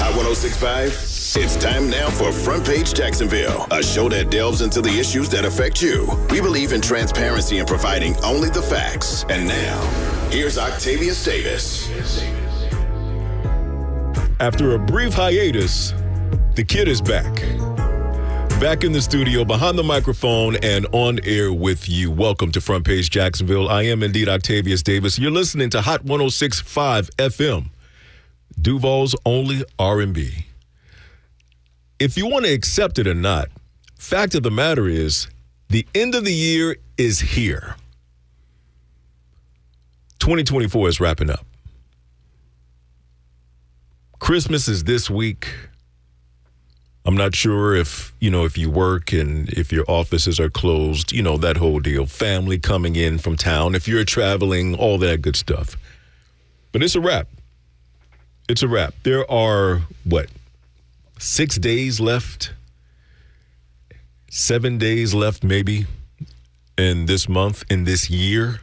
Hot 106.5, it's time now for Front Page Jacksonville, a show that delves into the issues that affect you. We believe in transparency and providing only the facts. And now, here's Octavius Davis. After a brief hiatus, the kid is back. Back in the studio, behind the microphone, and on air with you. Welcome to Front Page Jacksonville. I am indeed Octavius Davis. You're listening to Hot 106.5 FM, Duval's only R&B. If you want to accept it or not, fact of the matter is, the end of the year is here. 2024 is wrapping up. Christmas is this week. I'm not sure if you work and if your offices are closed, that whole deal. Family coming in from town, if you're traveling, all that good stuff. But it's a wrap. It's a wrap. There are, 6 days left? 7 days left, maybe, in this month, in this year.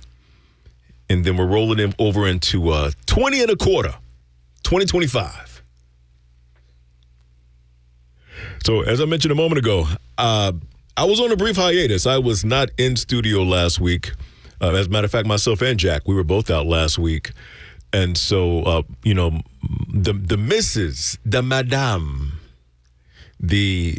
And then we're rolling them over into 20 and a quarter, 2025. So, as I mentioned a moment ago, I was on a brief hiatus. I was not in studio last week. As a matter of fact, myself and Jack, we were both out last week. And so, the missus, the madame, the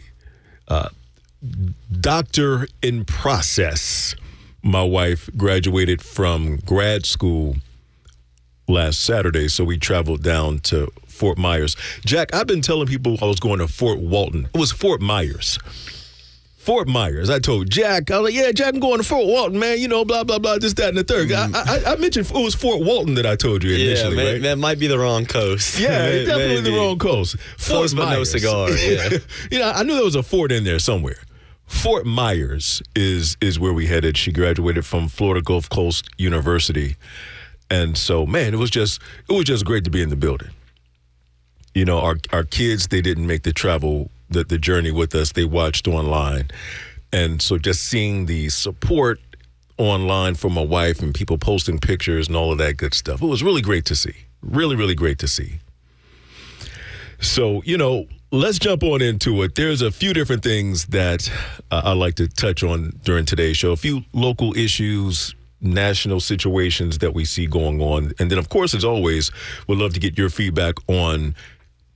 doctor in process, my wife graduated from grad school last Saturday, so we traveled down to Fort Myers. Jack, I've been telling people I was going to Fort Walton. It was Fort Myers. Fort Myers. I told Jack, I was like, yeah, Jack, I'm going to Fort Walton, man. Blah, blah, blah, this, that, and the third. I mentioned it was Fort Walton that I told you initially, right? That might be the wrong coast. Yeah, definitely the wrong coast. Fort but no cigar, yeah. I knew there was a fort in there somewhere. Fort Myers is where we headed. She graduated from Florida Gulf Coast University. And so, man, it was just great to be in the building. Our kids, they didn't make the travel, the journey with us. They watched online. And so just seeing the support online from my wife and people posting pictures and all of that good stuff, it was really great to see. Really, really great to see. So, let's jump on into it. There's a few different things that I'd like to touch on during today's show. A few local issues, national situations that we see going on. And then, of course, as always, we'd love to get your feedback on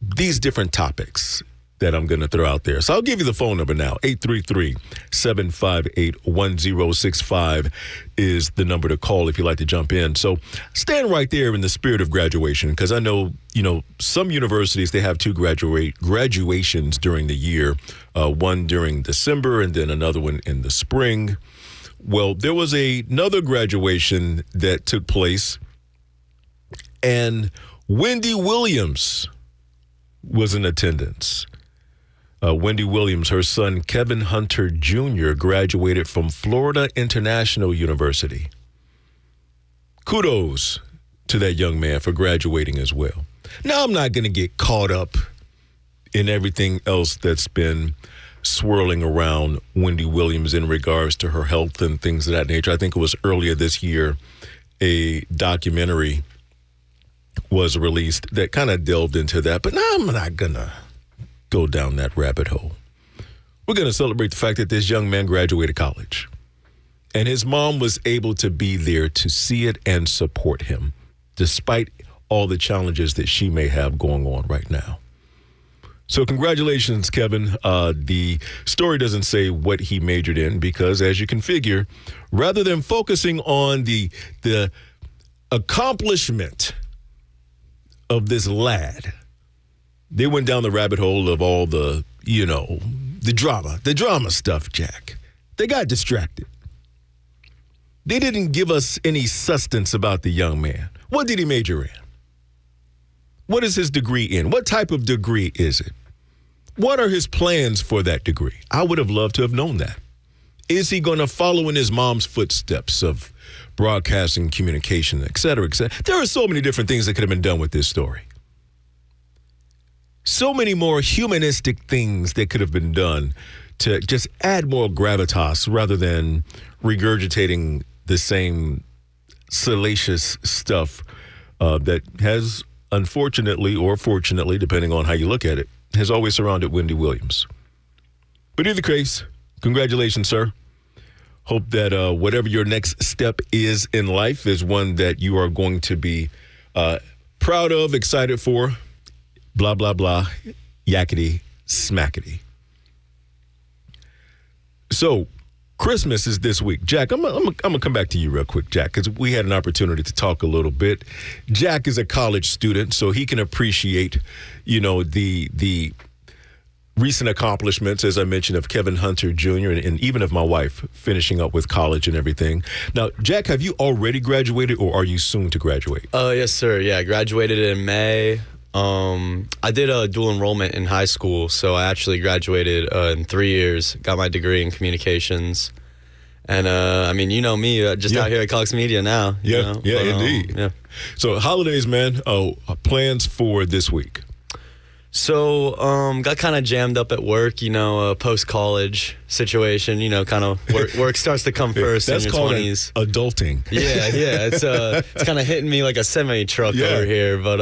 these different topics that I'm going to throw out there. So I'll give you the phone number now. 833-758-1065 is the number to call if you'd like to jump in. So stand right there in the spirit of graduation, because I know, some universities, they have two graduations during the year, one during December and then another one in the spring. Well, there was another graduation that took place, and Wendy Williams was in attendance. Wendy Williams, her son Kevin Hunter Jr. graduated from Florida International University. Kudos to that young man for graduating as well. Now, I'm not going to get caught up in everything else that's been swirling around Wendy Williams in regards to her health and things of that nature. I think it was earlier this year, a documentary was released that kind of delved into that. But now I'm not going to go down that rabbit hole. We're going to celebrate the fact that this young man graduated college. And his mom was able to be there to see it and support him, despite all the challenges that she may have going on right now. So congratulations, Kevin. The story doesn't say what he majored in because, as you can figure, rather than focusing on the accomplishment of this lad, they went down the rabbit hole of all the drama stuff, Jack. They got distracted. They didn't give us any substance about the young man. What did he major in? What is his degree in? What type of degree is it? What are his plans for that degree? I would have loved to have known that. Is he going to follow in his mom's footsteps of broadcasting, communication, et cetera, et cetera? There are so many different things that could have been done with this story. So many more humanistic things that could have been done to just add more gravitas rather than regurgitating the same salacious stuff that has unfortunately or fortunately, depending on how you look at it, has always surrounded Wendy Williams. But either case, congratulations, sir. Hope that whatever your next step is in life is one that you are going to be proud of, excited for, blah, blah, blah, yakety, smackety. So, Christmas is this week. Jack, I'm going to come back to you real quick, Jack, because we had an opportunity to talk a little bit. Jack is a college student, so he can appreciate, the recent accomplishments, as I mentioned, of Kevin Hunter Jr. and even of my wife finishing up with college and everything. Now, Jack, have you already graduated or are you soon to graduate? Yes, sir. Yeah, I graduated in May. I did a dual enrollment in high school, so I actually graduated in 3 years, got my degree in communications. And, you know me, just out here at Cox Media now. Indeed. Yeah. So, holidays, man, plans for this week? So, got kind of jammed up at work, post-college situation, kind of work starts to come first in your 20s. That's called adulting. Yeah, it's kind of hitting me like a semi-truck over here, but,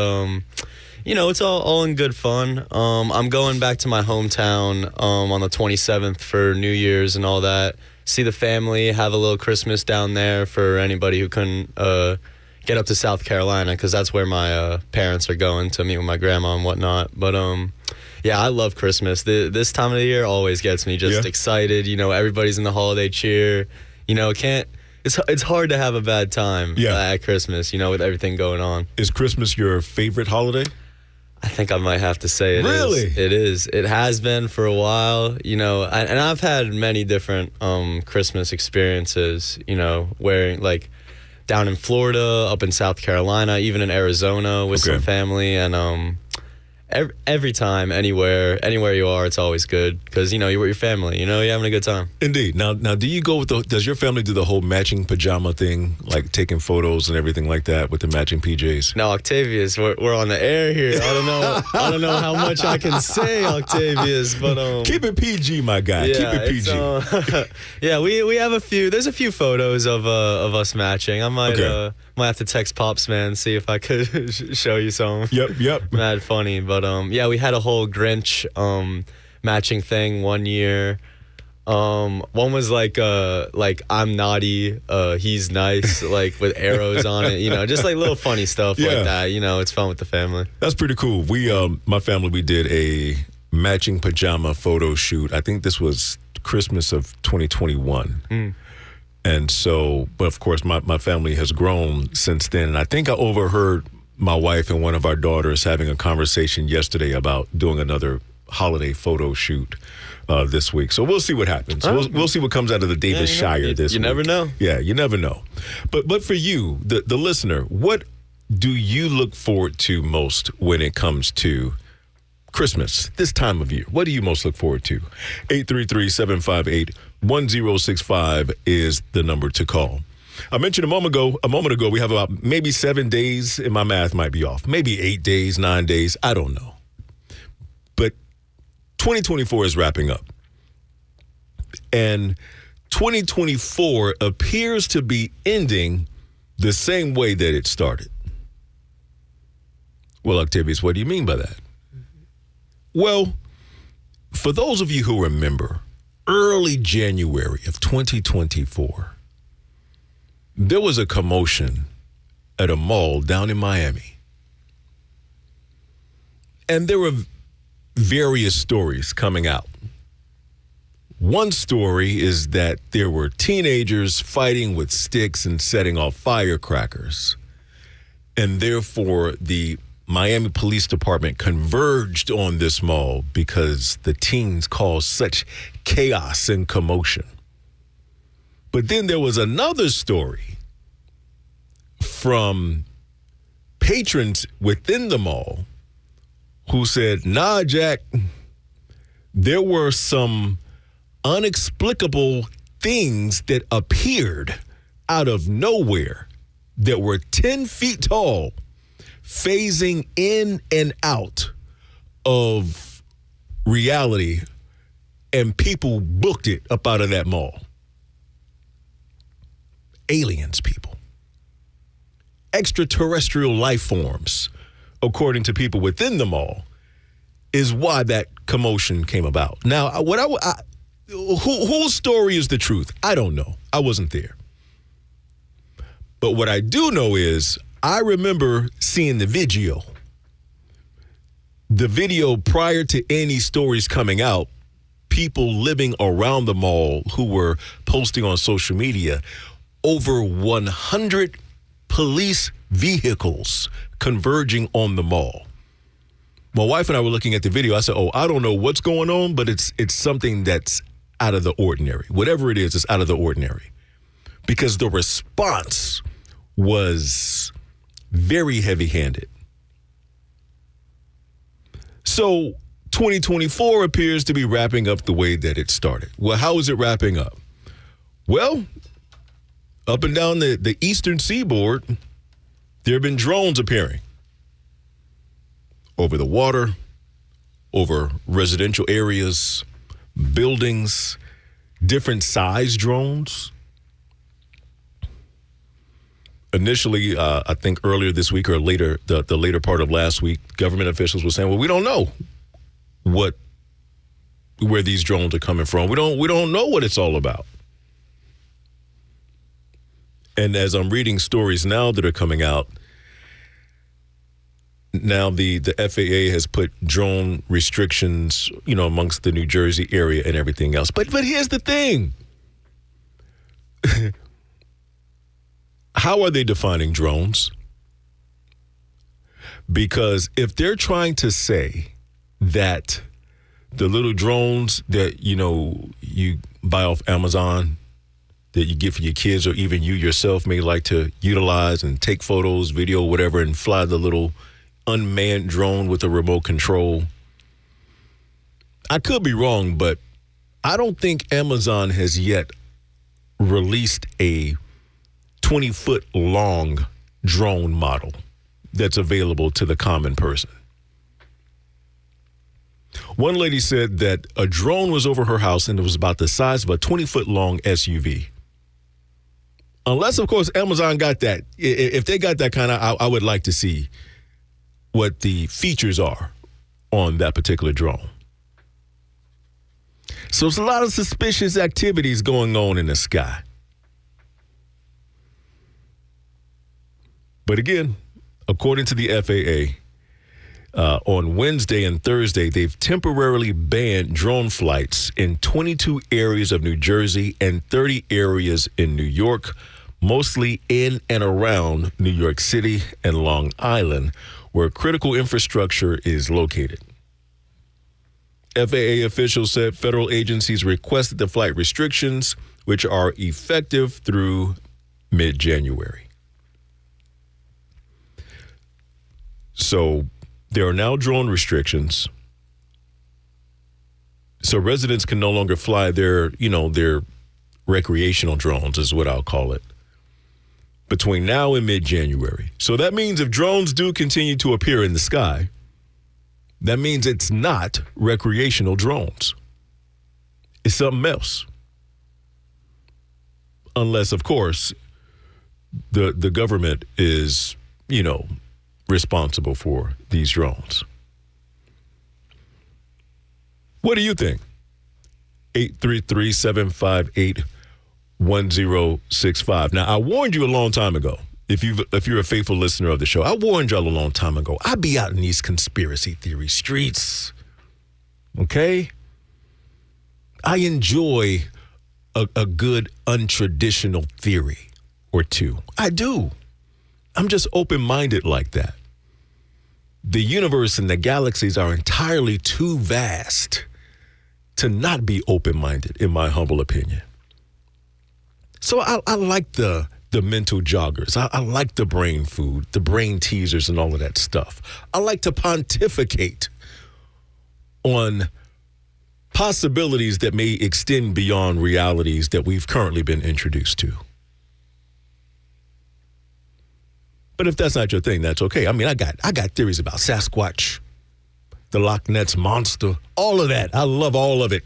it's all in good fun. I'm going back to my hometown on the 27th for New Year's and all that. See the family, have a little Christmas down there for anybody who couldn't get up to South Carolina, because that's where my parents are going to meet with my grandma and whatnot. But I love Christmas. This time of the year always gets me just excited. Everybody's in the holiday cheer. It's hard to have a bad time at Christmas, with everything going on. Is Christmas your favorite holiday? I think I might have to say it is. Really? It is. It has been for a while, and I've had many different Christmas experiences, wearing like down in Florida, up in South Carolina, even in Arizona with some family, and every time, anywhere you are, it's always good because you're with your family. You're having a good time. Indeed. Now, do you go with does your family do the whole matching pajama thing, like taking photos and everything like that with the matching PJs? Now, Octavius, we're on the air here. I don't know how much I can say, Octavius, but keep it PG, my guy. Keep it PG. We have a few. There's a few photos of us matching. I might have to text Pops, man, see if I could show you some. Yep. Mad funny, but we had a whole Grinch matching thing one year. One was like I'm naughty, he's nice, like with arrows on it, just like little funny stuff like that. It's fun with the family. That's pretty cool. We my family, we did a matching pajama photo shoot. I think this was Christmas of 2021. And so, but of course, my family has grown since then. And I think I overheard my wife and one of our daughters having a conversation yesterday about doing another holiday photo shoot this week. So we'll see what happens. We'll see what comes out of the Davis Shire this week. You never know. Yeah, you never know. But for you, the listener, what do you look forward to most when it comes to Christmas, this time of year? What do you most look forward to? 833-758-1065 is the number to call. I mentioned a moment ago, we have about maybe 7 days, and my math might be off. Maybe 8 days, 9 days, I don't know. But 2024 is wrapping up. And 2024 appears to be ending the same way that it started. Well, Octavius, what do you mean by that? Well, for those of you who remember, early January of 2024, there was a commotion at a mall down in Miami. And there were various stories coming out. One story is that there were teenagers fighting with sticks and setting off firecrackers. And therefore, the Miami Police Department converged on this mall because the teens caused such chaos and commotion. But then there was another story from patrons within the mall who said, nah, Jack, there were some inexplicable things that appeared out of nowhere that were 10 feet tall, phasing in and out of reality, and people booked it up out of that mall. Aliens, people. Extraterrestrial life forms according to people within the mall, is why that commotion came about. Now, whose story is the truth? I don't know. I wasn't there. But what I do know is I remember seeing the video. The video prior to any stories coming out, people living around the mall who were posting on social media, over 100 police vehicles converging on the mall. My wife and I were looking at the video. I said, I don't know what's going on, but it's something that's out of the ordinary. Whatever it is, it's out of the ordinary. Because the response was very heavy-handed. So 2024 appears to be wrapping up the way that it started. Well, how is it wrapping up? Well, up and down the eastern seaboard, there have been drones appearing over the water, over residential areas, buildings, different size drones. Initially, I think earlier this week or later, the later part of last week, government officials were saying, well, we don't know where these drones are coming from. We don't know what it's all about. And as I'm reading stories now that are coming out, now the FAA has put drone restrictions, amongst the New Jersey area and everything else. But here's the thing. How are they defining drones? Because if they're trying to say that the little drones that, you buy off Amazon, that you get for your kids, or even you yourself may like to utilize and take photos, video, whatever, and fly the little unmanned drone with a remote control. I could be wrong, but I don't think Amazon has yet released a 20-foot long drone model that's available to the common person. One lady said that a drone was over her house and it was about the size of a 20-foot long SUV. Unless, of course, Amazon got that. If they got that kind of, I would like to see what the features are on that particular drone. So there's a lot of suspicious activities going on in the sky. But again, according to the FAA, on Wednesday and Thursday, they've temporarily banned drone flights in 22 areas of New Jersey and 30 areas in New York, mostly in and around New York City and Long Island, where critical infrastructure is located. FAA officials said federal agencies requested the flight restrictions, which are effective through mid-January. So there are now drone restrictions. So residents can no longer fly their recreational drones, is what I'll call it, between now and mid-January. So that means if drones do continue to appear in the sky, that means it's not recreational drones. It's something else. Unless, of course, the government is, responsible for these drones. What do you think? 833-758-1065. Now, I warned you a long time ago. If you're a faithful listener of the show, I warned y'all a long time ago. I'd be out in these conspiracy theory streets. Okay? I enjoy a good untraditional theory or two. I do. I'm just open-minded like that. The universe and the galaxies are entirely too vast to not be open-minded, in my humble opinion. So I like the mental joggers. I like the brain food, the brain teasers and all of that stuff. I like to pontificate on possibilities that may extend beyond realities that we've currently been introduced to. But if that's not your thing, that's okay. I mean, I got theories about Sasquatch, the Loch Ness Monster, all of that. I love all of it.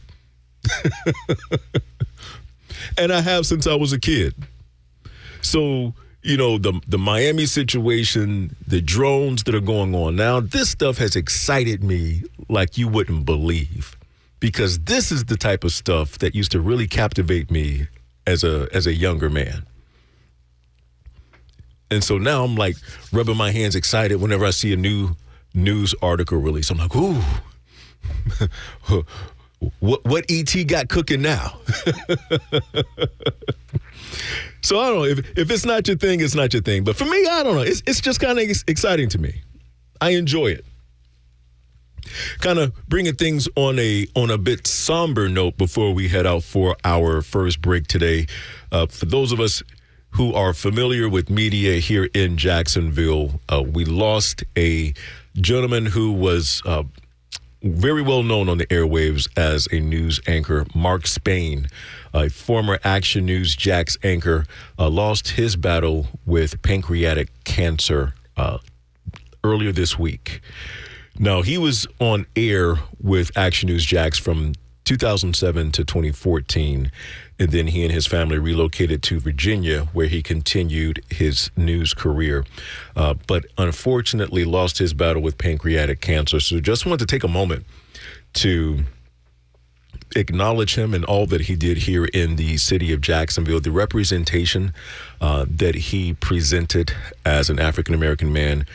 And I have since I was a kid. So the Miami situation, the drones that are going on now, this stuff has excited me like you wouldn't believe, because this is the type of stuff that used to really captivate me as a younger man. And so now I'm like rubbing my hands excited whenever I see a new news article release. I'm like, ooh, what ET got cooking now? So I don't know, if it's not your thing, it's not your thing. But for me, I don't know. It's just kind of exciting to me. I enjoy it. Kind of bringing things on a bit somber note before we head out for our first break today. For those of us who are familiar with media here in Jacksonville, we lost a gentleman who was very well known on the airwaves as a news anchor. Mark Spain, a former Action News Jax anchor, lost his battle with pancreatic cancer earlier this week. Now, he was on air with Action News Jax from 2007 to 2014, and then he and his family relocated to Virginia, where he continued his news career, but unfortunately lost his battle with pancreatic cancer. So just wanted to take a moment to acknowledge him and all that he did here in the city of Jacksonville, the representation that he presented as an African-American man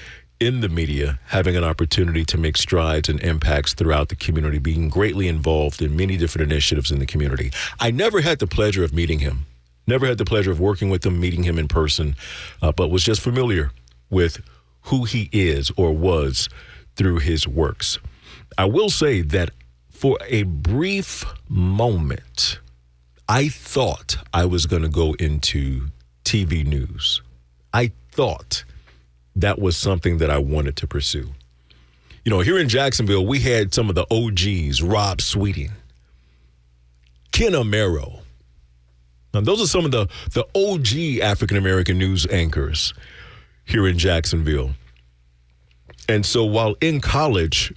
in the media, having an opportunity to make strides and impacts throughout the community, being greatly involved in many different initiatives in the community. I never had the pleasure of meeting him, never had the pleasure of working with him, meeting him in person, but was just familiar with who he is or was through his works. I will say that for a brief moment, I thought I was going to go into TV news. I thought that was something that I wanted to pursue. Here in Jacksonville, we had some of the OGs, Rob Sweeting, Ken Amaro. Now, those are some of the OG African-American news anchors here in Jacksonville. And so while in college,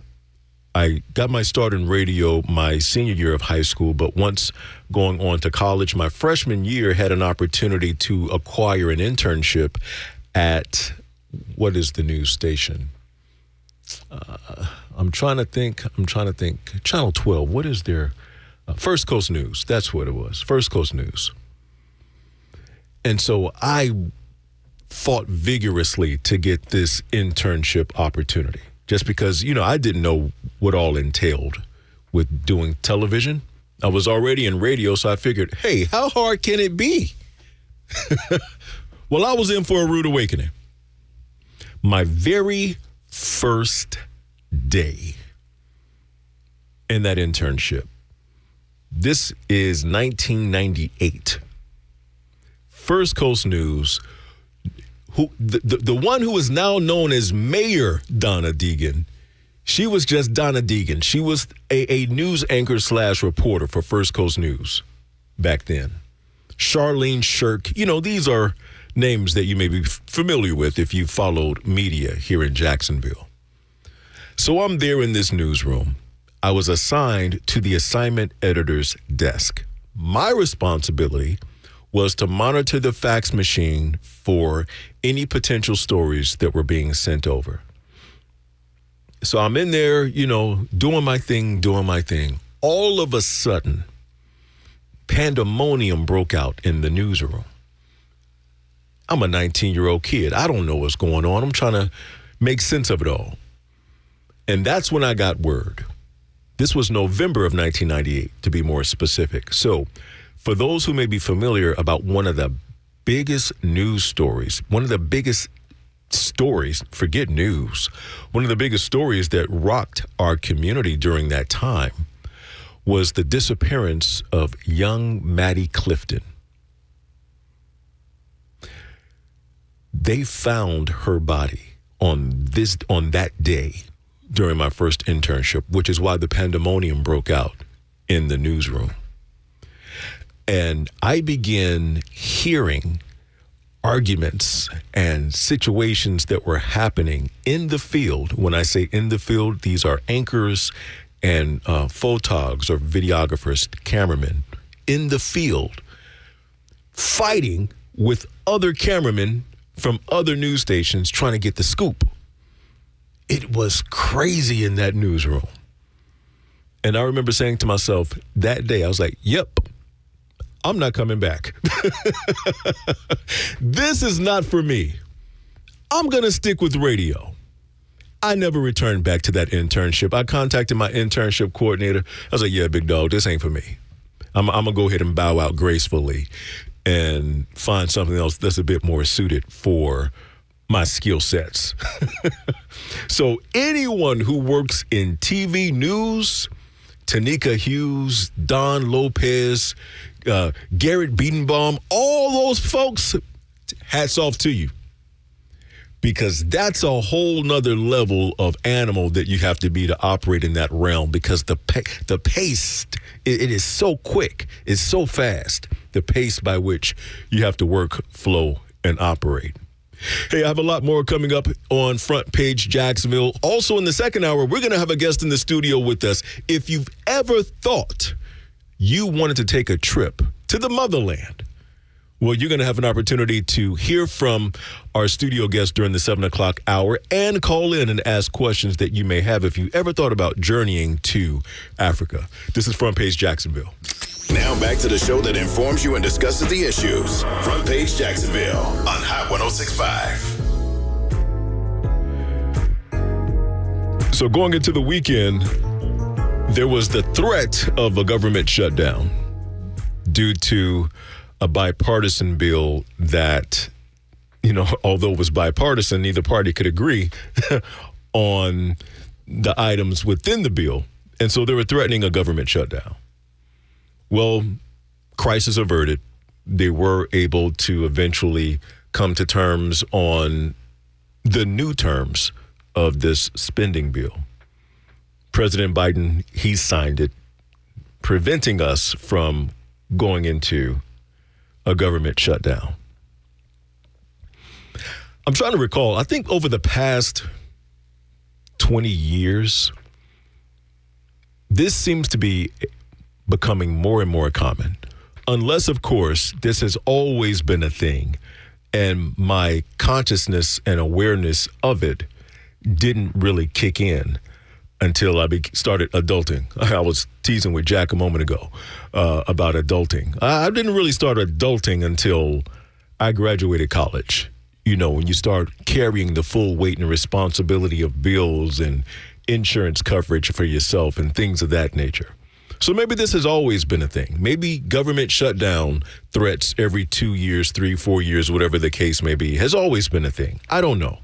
I got my start in radio my senior year of high school, but once going on to college, my freshman year, had an opportunity to acquire an internship at, what is the news station? I'm trying to think. Channel 12. What is their? First Coast News. That's what it was. First Coast News. And so I fought vigorously to get this internship opportunity, just because, I didn't know what all entailed with doing television. I was already in radio, so I figured, hey, how hard can it be? Well, I was in for a rude awakening. My very first day in that internship. This is 1998. First Coast News, the one who is now known as Mayor Donna Deegan, she was just Donna Deegan. She was a news anchor / reporter for First Coast News back then. Charlene Shirk, these are names that you may be familiar with if you followed media here in Jacksonville. So I'm there in this newsroom. I was assigned to the assignment editor's desk. My responsibility was to monitor the fax machine for any potential stories that were being sent over. So I'm in there, doing my thing. All of a sudden, pandemonium broke out in the newsroom. I'm a 19-year-old kid. I don't know what's going on. I'm trying to make sense of it all. And that's when I got word. This was November of 1998, to be more specific. So for those who may be familiar about one of the biggest news stories, one of the biggest stories, forget news, one of the biggest stories that rocked our community during that time was the disappearance of young Maddie Clifton. They found her body on that day during my first internship, which is why the pandemonium broke out in the newsroom. And I began hearing arguments and situations that were happening in the field. When I say in the field, these are anchors and photogs or videographers, cameramen in the field, fighting with other cameramen from other news stations trying to get the scoop. It was crazy in that newsroom. And I remember saying to myself that day, I was like, yep, I'm not coming back. This is not for me. I'm going to stick with radio. I never returned back to that internship. I contacted my internship coordinator. I was like, yeah, big dog, this ain't for me. I'm going to go ahead and bow out gracefully and find something else that's a bit more suited for my skill sets. So anyone who works in TV news, Tanika Hughes, Don Lopez, Garrett Biedenbaum, all those folks, hats off to you. Because that's a whole nother level of animal that you have to be to operate in that realm, because the pace, it is so quick, it's so fast, the pace by which you have to work, flow, and operate. Hey, I have a lot more coming up on Front Page Jacksonville. Also in the second hour, we're going to have a guest in the studio with us. If you've ever thought you wanted to take a trip to the motherland, well, you're going to have an opportunity to hear from our studio guest during the 7 o'clock hour and call in and ask questions that you may have if you ever thought about journeying to Africa. This is Front Page Jacksonville. Now back to the show that informs you and discusses the issues. Front Page Jacksonville on Hot 106.5. So going into the weekend, there was the threat of a government shutdown due to a bipartisan bill that, although it was bipartisan, neither party could agree on the items within the bill. And so they were threatening a government shutdown. Well, crisis averted. They were able to eventually come to terms on the new terms of this spending bill. President Biden, he signed it, preventing us from going into a government shutdown. I'm trying to recall, I think over the past 20 years, this seems to be becoming more and more common. Unless, of course, this has always been a thing, and my consciousness and awareness of it didn't really kick in until I started adulting. I was teasing with Jack a moment ago about adulting. I didn't really start adulting until I graduated college. When you start carrying the full weight and responsibility of bills and insurance coverage for yourself and things of that nature. So maybe this has always been a thing. Maybe government shutdown threats every 2 years, 3, 4 years, whatever the case may be, has always been a thing. I don't know.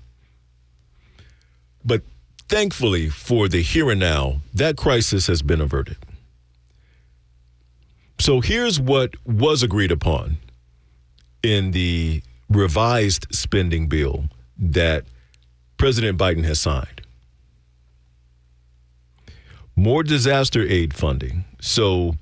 But thankfully, for the here and now, that crisis has been averted. So here's what was agreed upon in the revised spending bill that President Biden has signed. More disaster aid funding. So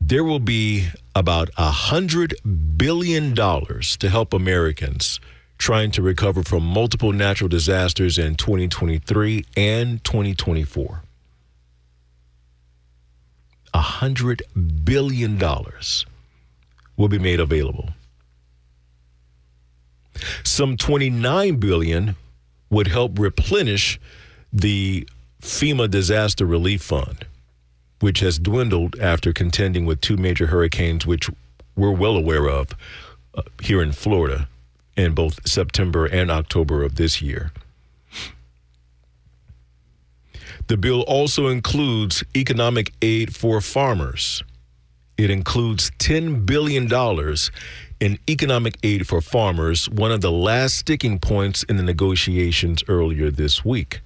there will be about $100 billion to help Americans trying to recover from multiple natural disasters in 2023 and 2024. $100 billion will be made available. Some $29 billion would help replenish the FEMA Disaster Relief Fund, which has dwindled after contending with 2 major hurricanes, which we're well aware of here in Florida in both September and October of this year. The bill also includes economic aid for farmers. It includes $10 billion in economic aid for farmers, one of the last sticking points in the negotiations earlier this week.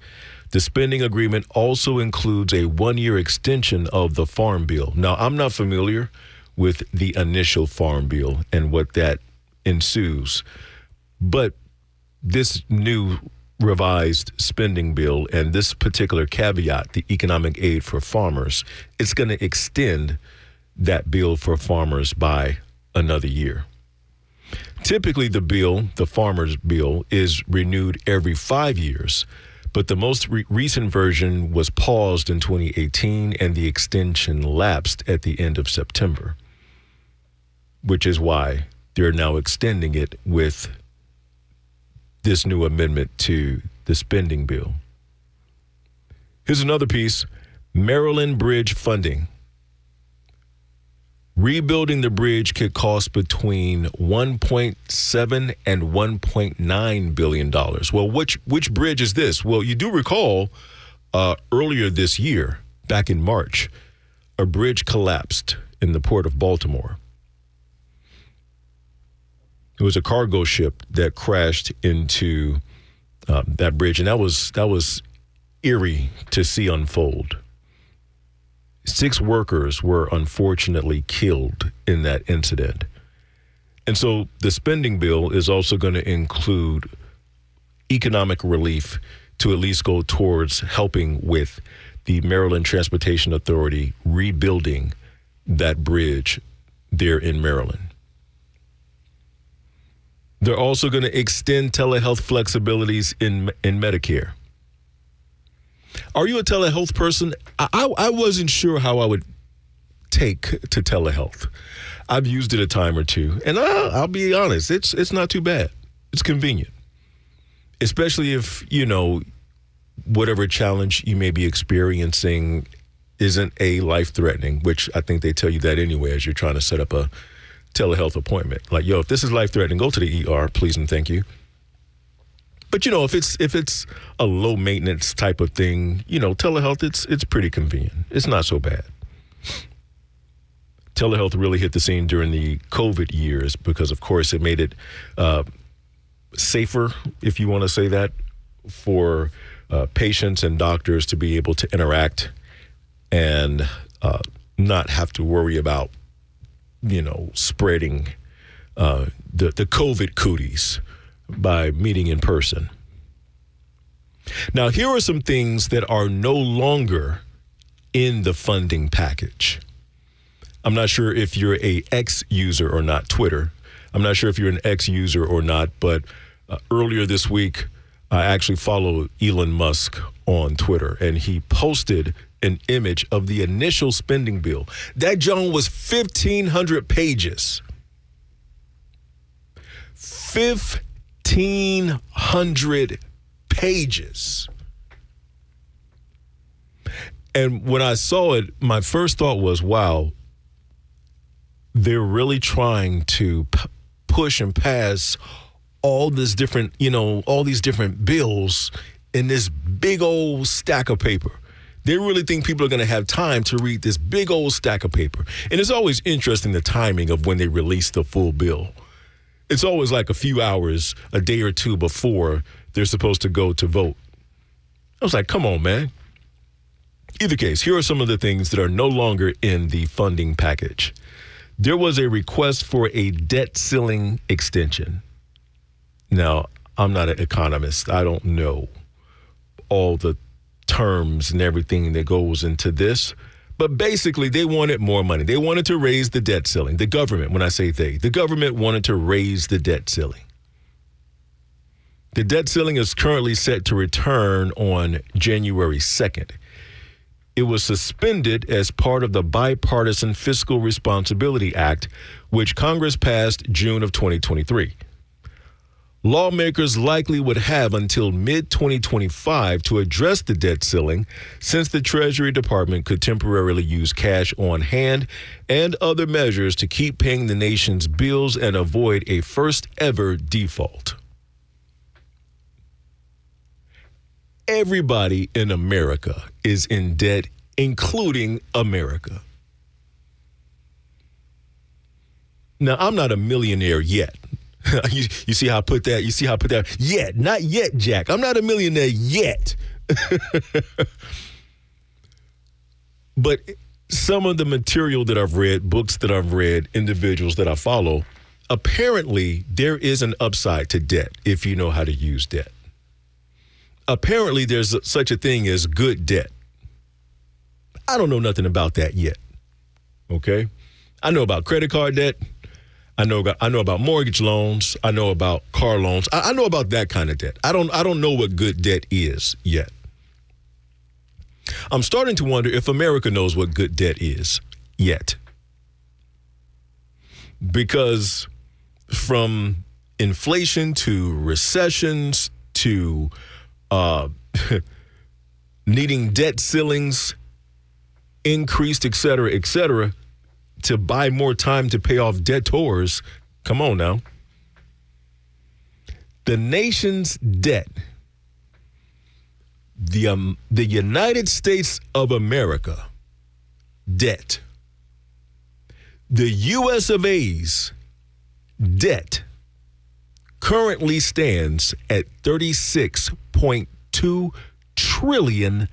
The spending agreement also includes a 1-year extension of the Farm Bill. Now, I'm not familiar with the initial Farm Bill and what that ensues, but this new revised spending bill and this particular caveat, the economic aid for farmers, it's going to extend that bill for farmers by another year. Typically, the farmers bill, is renewed every 5 years, but the most recent version was paused in 2018 and the extension lapsed at the end of September, which is why they're now extending it with this new amendment to the spending bill. Here's another piece. Maryland Bridge funding. Rebuilding the bridge could cost between $1.7 and $1.9 billion. Well, which bridge is this? Well, you do recall earlier this year, back in March, a bridge collapsed in the port of Baltimore. It was a cargo ship that crashed into that bridge, and that was eerie to see unfold. 6 workers were unfortunately killed in that incident. And so the spending bill is also going to include economic relief to at least go towards helping with the Maryland Transportation Authority rebuilding that bridge there in Maryland. They're also going to extend telehealth flexibilities in Medicare. Are you a telehealth person? I wasn't sure how I would take to telehealth. I've used it a time or two, and I'll be honest, it's not too bad. It's convenient, especially if, whatever challenge you may be experiencing isn't a life-threatening, which I think they tell you that anyway as you're trying to set up a telehealth appointment. Like, if this is life-threatening, go to the ER, please and thank you. But, if it's a low-maintenance type of thing, telehealth, it's pretty convenient. It's not so bad. Telehealth really hit the scene during the COVID years because, of course, it made it safer, if you want to say that, for patients and doctors to be able to interact and not have to worry about, spreading the COVID cooties by meeting in person. Now, here are some things that are no longer in the funding package. I'm not sure if you're a X user or not, Twitter. I'm not sure if you're an X user or not, but earlier this week, I actually followed Elon Musk on Twitter, and he posted an image of the initial spending bill. That John was 1,500 pages. 1,500 pages. And when I saw it, my first thought was, wow, they're really trying to push and pass all these different bills in this big old stack of paper. They really think people are going to have time to read this big old stack of paper. And it's always interesting, the timing of when they release the full bill. It's always like a few hours, a day or two before they're supposed to go to vote. I was like, come on, man. Either case, here are some of the things that are no longer in the funding package. There was a request for a debt ceiling extension. Now, I'm not an economist. I don't know all the terms and everything that goes into this. But basically, they wanted more money. They wanted to raise the debt ceiling. The government, when I say the government wanted to raise the debt ceiling. The debt ceiling is currently set to return on January 2nd. It was suspended as part of the Bipartisan Fiscal Responsibility Act, which Congress passed June of 2023. Lawmakers likely would have until mid-2025 to address the debt ceiling, since the Treasury Department could temporarily use cash on hand and other measures to keep paying the nation's bills and avoid a first-ever default. Everybody in America is in debt, including America. Now, I'm not a millionaire yet. You see how I put that? You see how I put that? Yet. Not yet, Jack. I'm not a millionaire yet. But some of the material that I've read, books that I've read, individuals that I follow, apparently there is an upside to debt if you know how to use debt. Apparently there's such a thing as good debt. I don't know nothing about that yet. Okay? I know about credit card debt. I know about mortgage loans. I know about car loans. I know about that kind of debt. I don't know what good debt is yet. I'm starting to wonder if America knows what good debt is yet. Because from inflation to recessions to needing debt ceilings increased, et cetera, to buy more time to pay off debtors. Come on now. The nation's debt, the United States of America debt, the U.S. of A's debt currently stands at $36.2 trillion.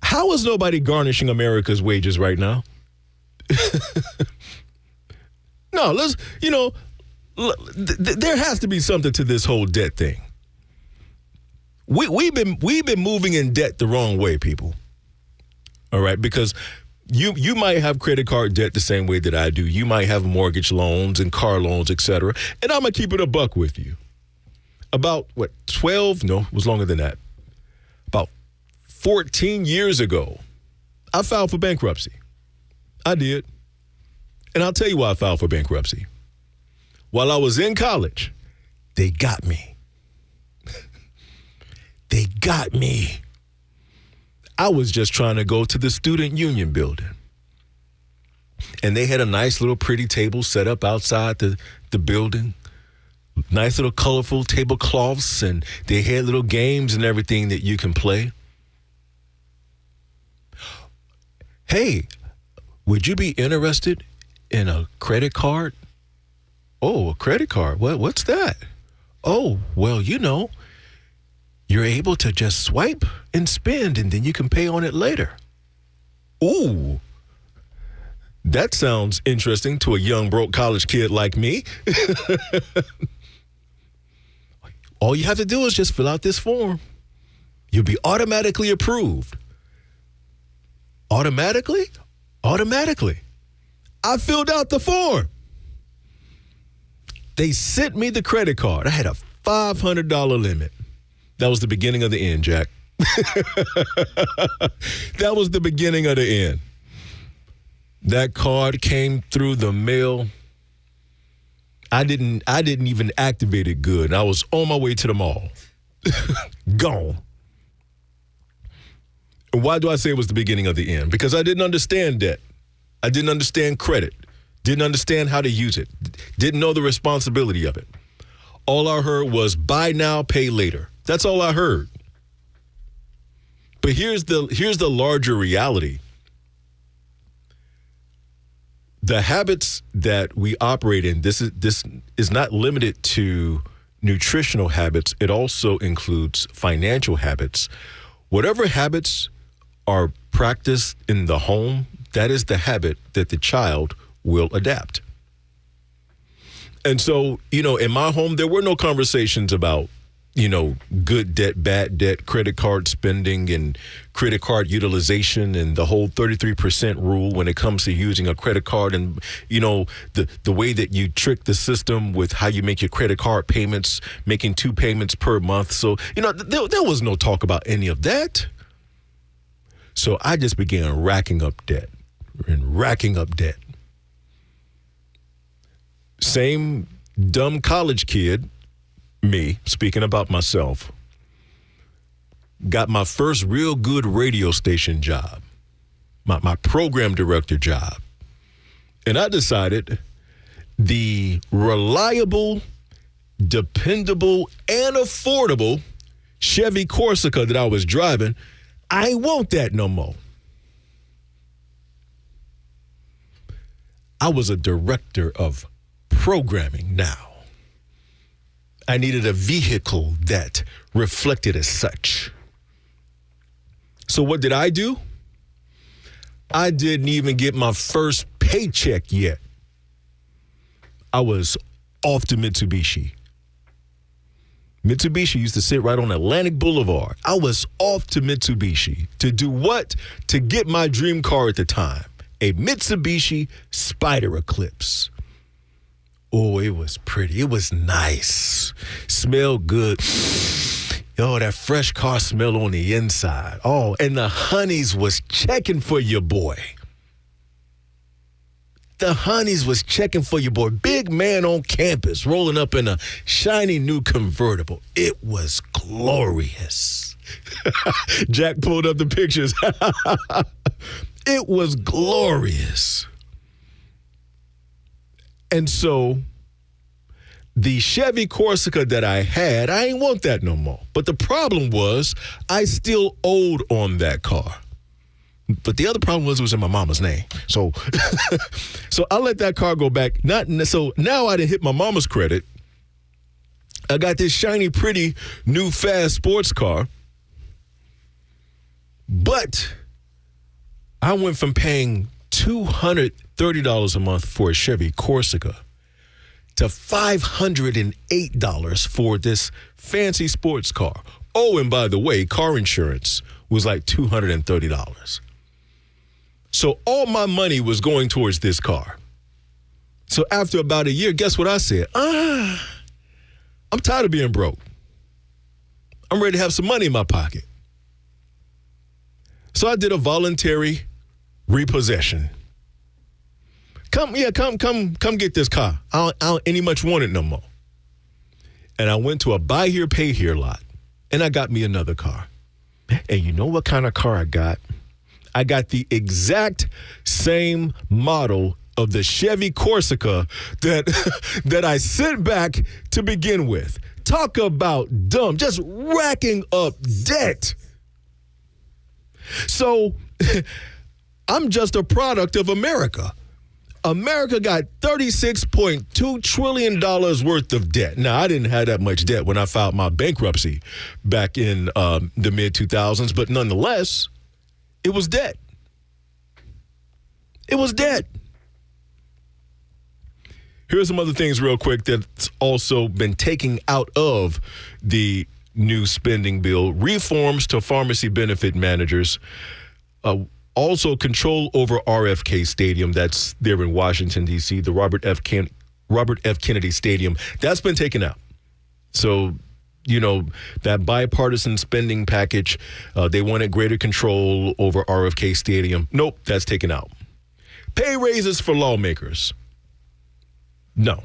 How is nobody garnishing America's wages right now? No, there has to be something to this whole debt thing. We've been moving in debt the wrong way, people. All right, because you might have credit card debt the same way that I do. You might have mortgage loans and car loans, et cetera. And I'm gonna keep it a buck with you. About 12? No, it was longer than that. About 14 years ago, I filed for bankruptcy. I did. And I'll tell you why I filed for bankruptcy. While I was in college, they got me. They got me. I was just trying to go to the student union building. And they had a nice little pretty table set up outside the building. Nice little colorful tablecloths, and they had little games and everything that you can play. Hey, would you be interested in a credit card? Oh, a credit card. What's that? Oh, well, you're able to just swipe and spend, and then you can pay on it later. Ooh, that sounds interesting to a young, broke college kid like me. All you have to do is just fill out this form. You'll be automatically approved. Automatically? Automatically. I filled out the form. They sent me the credit card. I had a $500 limit. That was the beginning of the end, Jack. That was the beginning of the end. That card came through the mail. I didn't even activate it good. I was on my way to the mall. Gone. And why do I say it was the beginning of the end? Because I didn't understand debt. I didn't understand credit. Didn't understand how to use it. Didn't know the responsibility of it. All I heard was buy now, pay later. That's all I heard. But here's the larger reality. The habits that we operate in, this is not limited to nutritional habits. It also includes financial habits. Whatever habits are practiced in the home, that is the habit that the child will adapt. And so, in my home, there were no conversations about, good debt, bad debt, credit card spending and credit card utilization and the whole 33% rule when it comes to using a credit card and, the way that you trick the system with how you make your credit card payments, making 2 payments per month. So, there was no talk about any of that. So I just began racking up debt. Same dumb college kid, me, speaking about myself, got my first real good radio station job, my program director job. And I decided the reliable, dependable, and affordable Chevy Corsica that I was driving, I ain't want that no more. I was a director of programming now. I needed a vehicle that reflected as such. So what did I do? I didn't even get my first paycheck yet. I was off to Mitsubishi. Mitsubishi used to sit right on Atlantic Boulevard. I was off to Mitsubishi to do what? To get my dream car at the time, a Mitsubishi Spider Eclipse. Oh, it was pretty. It was nice. Smelled good. Oh, that fresh car smell on the inside. Oh, and the honeys was checking for your boy. The honeys was checking for your boy. Big man on campus, rolling up in a shiny new convertible. It was glorious. Jack pulled up the pictures. It was glorious. And so the Chevy Corsica that I had, I ain't want that no more. But the problem was I still owed on that car. But the other problem was it was in my mama's name. So so I let that car go back. So now I done hit my mama's credit. I got this shiny, pretty, new, fast sports car. But I went from paying $230 a month for a Chevy Corsica to $508 for this fancy sports car. Oh, and by the way, car insurance was like $230. So all my money was going towards this car. So after about a year, guess what I said? I'm tired of being broke. I'm ready to have some money in my pocket. So I did a voluntary repossession. Come get this car. I don't any much want it no more. And I went to a buy here, pay here lot, and I got me another car. And you know what kind of car I got? I got the exact same model of the Chevy Corsica that I sent back to begin with. Talk about dumb, just racking up debt. So I'm just a product of America. America got $36.2 trillion worth of debt. Now, I didn't have that much debt when I filed my bankruptcy back in the mid-2000s, but nonetheless, it was debt. It was debt. Here's some other things real quick that's also been taken out of the new spending bill. Reforms to pharmacy benefit managers. Also control over RFK Stadium. That's there in Washington, D.C., the Robert F. Kennedy Stadium. That's been taken out. So, you know, that bipartisan spending package, they wanted greater control over RFK Stadium. Nope, that's taken out. Pay raises for lawmakers. No,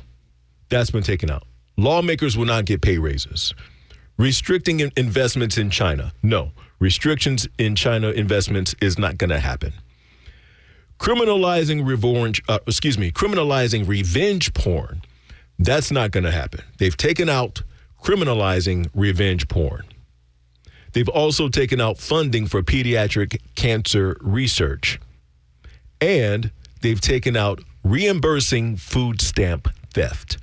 that's been taken out. Lawmakers will not get pay raises. Restricting investments in China. No, restrictions in China investments is not going to happen. Criminalizing revenge porn. That's not going to happen. They've taken out criminalizing revenge porn. They've also taken out funding for pediatric cancer research. And they've taken out reimbursing food stamp theft.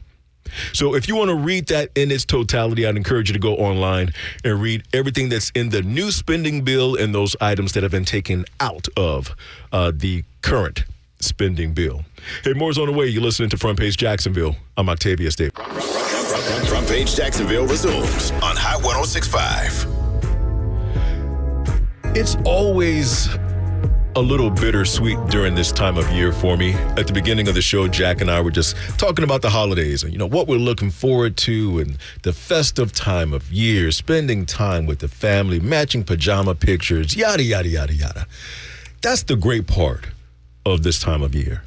So if you want to read that in its totality, I'd encourage you to go online and read everything that's in the new spending bill and those items that have been taken out of the current spending bill. Hey, more's on the way. You're listening to Front Page Jacksonville. I'm Octavius Davis. Front Page Jacksonville resumes on High 106.5. It's always a little bittersweet during this time of year for me. At the beginning of the show, Jack and I were just talking about the holidays and, you know, what we're looking forward to and the festive time of year, spending time with the family, matching pajama pictures, yada, yada, yada, yada. That's the great part of this time of year.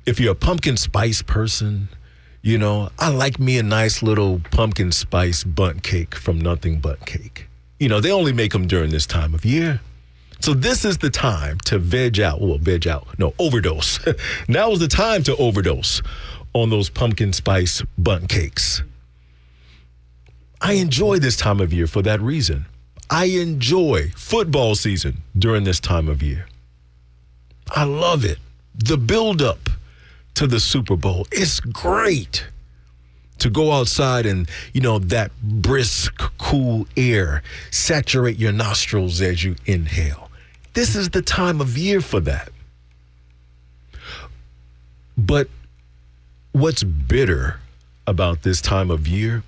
If you're a pumpkin spice person, you know, I like me a nice little pumpkin spice bundt cake from Nothing But Cake. You know, they only make them during this time of year. So this is the time to overdose. Now is the time to overdose on those pumpkin spice bundt cakes. I enjoy this time of year for that reason. I enjoy football season during this time of year. I love it. The build-up to the Super Bowl. It's great to go outside and, you know, that brisk, cool air saturate your nostrils as you inhale. This is the time of year for that. But what's bitter about this time of year,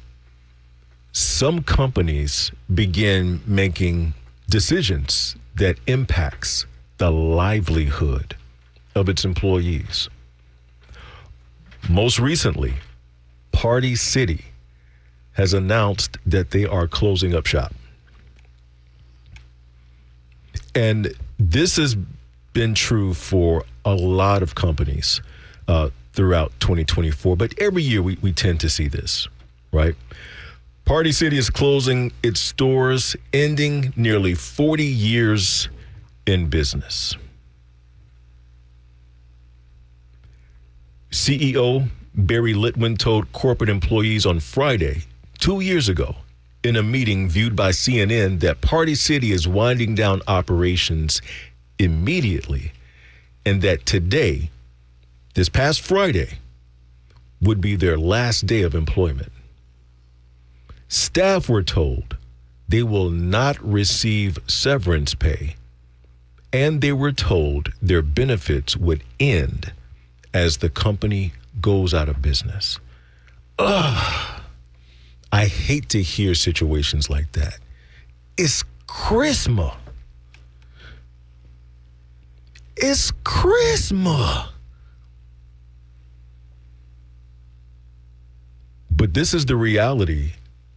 some companies begin making decisions that impacts the livelihood of its employees. Most recently, Party City has announced that they are closing up shop. And this has been true for a lot of companies. throughout 2024. But every year we tend to see this, right? Party City is closing its stores, ending nearly 40 years in business. CEO Barry Litwin told corporate employees on Friday, 2 years ago, in a meeting viewed by CNN, that Party City is winding down operations immediately, and that today, this past Friday, would be their last day of employment. Staff were told they will not receive severance pay, and they were told their benefits would end as the company goes out of business. Ugh. I hate to hear situations like that. It's Christmas. It's Christmas. But this is the reality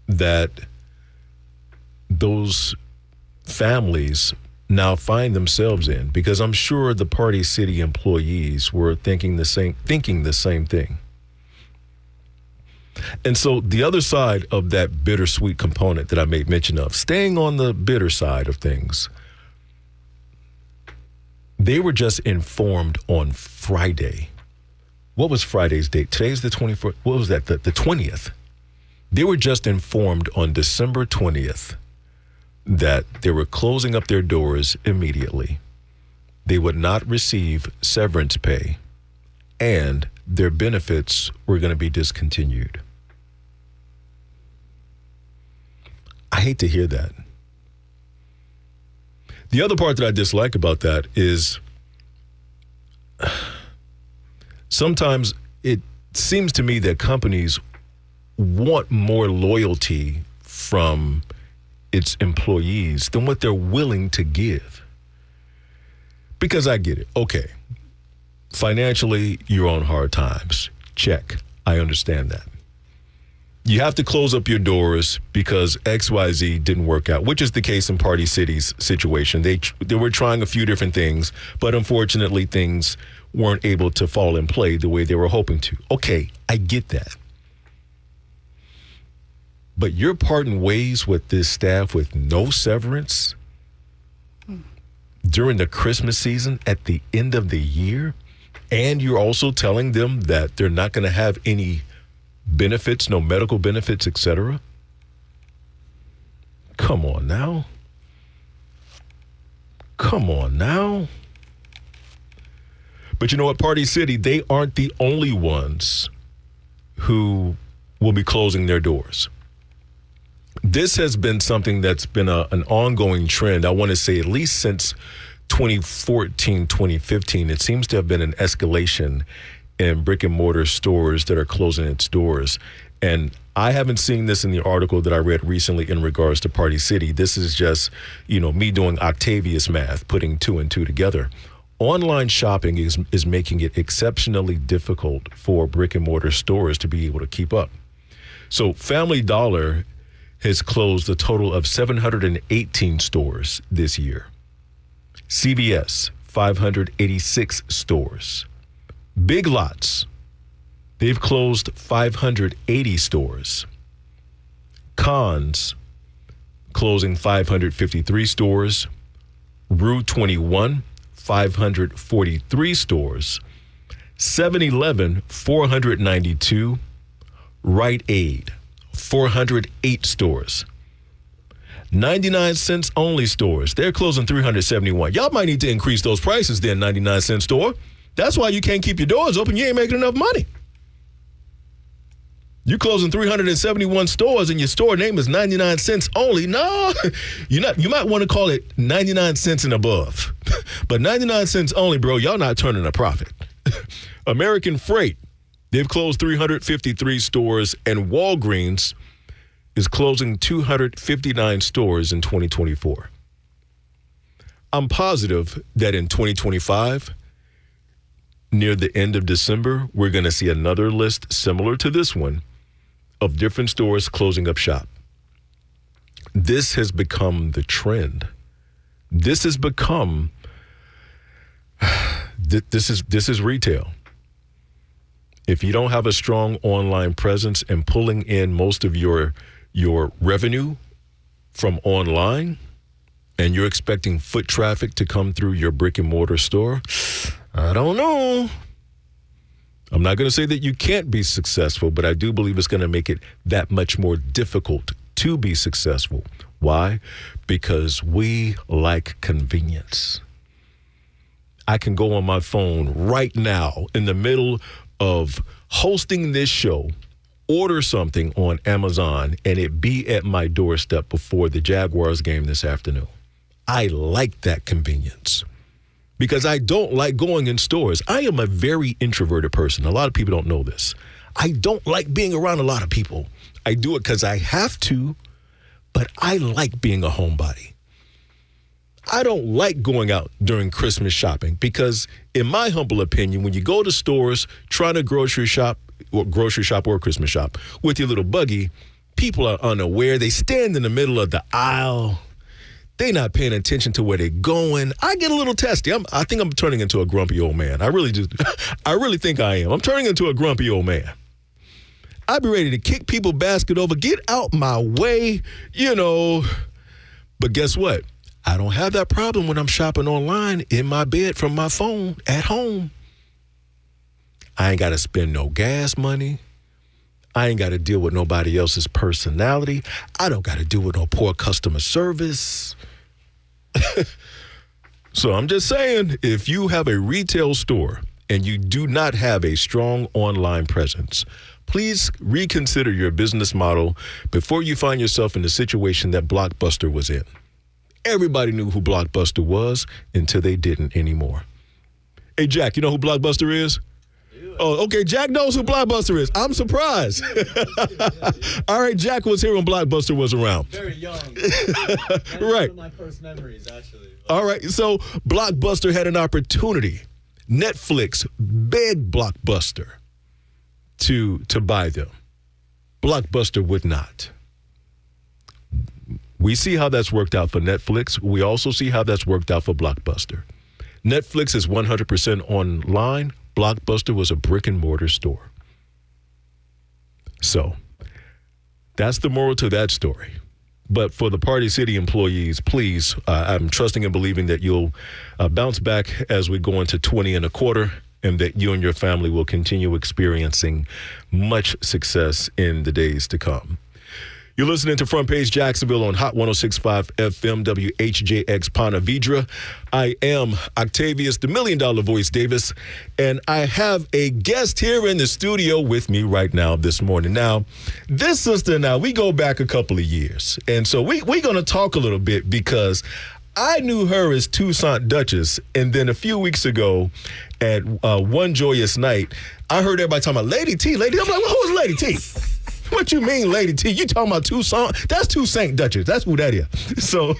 that those families now find themselves in, because I'm sure the Party City employees were thinking the same thing. And so the other side of that bittersweet component that I made mention of, staying on the bitter side of things, they were just informed on Friday. What was Friday's date? Today's the 24th. What was that? The 20th. They were just informed on December 20th that they were closing up their doors immediately. They would not receive severance pay, and their benefits were going to be discontinued. I hate to hear that. The other part that I dislike about that is sometimes it seems to me that companies want more loyalty from its employees than what they're willing to give. Because I get it. Okay. Financially, you're on hard times. Check. I understand that. You have to close up your doors because XYZ didn't work out, which is the case in Party City's situation. They were trying a few different things, but unfortunately things weren't able to fall in play the way they were hoping to. Okay, I get that. But you're parting ways with this staff with no severance during the Christmas season at the end of the year, and you're also telling them that they're not going to have any benefits, no medical benefits, etc. Come on now. Come on now. But you know what, Party City, they aren't the only ones who will be closing their doors. This has been something that's been an ongoing trend, I want to say at least since 2014, 2015. It seems to have been an escalation in brick and mortar stores that are closing its doors. And I haven't seen this in the article that I read recently in regards to Party City. This is just, me doing Octavius math, putting two and two together. Online shopping is making it exceptionally difficult for brick and mortar stores to be able to keep up. So Family Dollar has closed a total of 718 stores this year. CVS, 586 stores. Big Lots, they've closed 580 stores. Conn's, closing 553 stores. Rue 21, 543 stores. 7-Eleven, 492. Rite Aid, 408 stores. 99 cents only stores, they're closing 371. Y'all might need to increase those prices then, 99-cent store. That's why you can't keep your doors open. You ain't making enough money. You're closing 371 stores and your store name is 99 cents only. No, you might want to call it 99 cents and above. But 99 cents only, bro, y'all not turning a profit. American Freight, they've closed 353 stores, and Walgreens is closing 259 stores in 2024. I'm positive that in 2025, near the end of December, we're going to see another list similar to this one of different stores closing up shop. This has become the trend. This has become, this is retail. If you don't have a strong online presence and pulling in most of your revenue from online, and you're expecting foot traffic to come through your brick and mortar store, I don't know. I'm not going to say that you can't be successful, but I do believe it's going to make it that much more difficult to be successful. Why? Because we like convenience. I can go on my phone right now in the middle of hosting this show, order something on Amazon, and it be at my doorstep before the Jaguars game this afternoon. I like that convenience because I don't like going in stores. I am a very introverted person. A lot of people don't know this. I don't like being around a lot of people. I do it because I have to, but I like being a homebody. I don't like going out during Christmas shopping because, in my humble opinion, when you go to stores trying to grocery shop or Christmas shop with your little buggy, people are unaware. They stand in the middle of the aisle. They're not paying attention to where they're going. I get a little testy. I think I'm turning into a grumpy old man. I really do. I really think I am. I'm turning into a grumpy old man. I'd be ready to kick people's basket over, get out my way, But guess what? I don't have that problem when I'm shopping online in my bed from my phone at home. I ain't got to spend no gas money. I ain't got to deal with nobody else's personality. I don't got to deal with no poor customer service. So I'm just saying, if you have a retail store and you do not have a strong online presence, please reconsider your business model before you find yourself in the situation that Blockbuster was in. Everybody knew who Blockbuster was until they didn't anymore. Hey, Jack, you know who Blockbuster is? Oh, okay. Jack knows who Blockbuster is. I'm surprised. All right, Jack was here when Blockbuster was around. Very young. Right. One of my first memories, actually. All right. So Blockbuster had an opportunity. Netflix begged Blockbuster to buy them. Blockbuster would not. We see how that's worked out for Netflix. We also see how that's worked out for Blockbuster. Netflix is 100% online. Blockbuster was a brick and mortar store. So that's the moral to that story. But for the Party City employees, please, I'm trusting and believing that you'll bounce back as we go into 20 and a quarter, and that you and your family will continue experiencing much success in the days to come. You're listening to Front Page Jacksonville on Hot 106.5 FM WHJX Ponte Vedra. I am Octavius, the $1 Million Voice Davis, and I have a guest here in the studio with me right now this morning. Now, this sister and I, we go back a couple of years, and so we're going to talk a little bit because I knew her as Toussaint Duchess, and then a few weeks ago at one joyous night, I heard everybody talking about Lady T. I'm like, well, who is Lady T? What you mean, Lady T? You talking about Toussaint? That's Toussaint Duchess. That's who that is. So,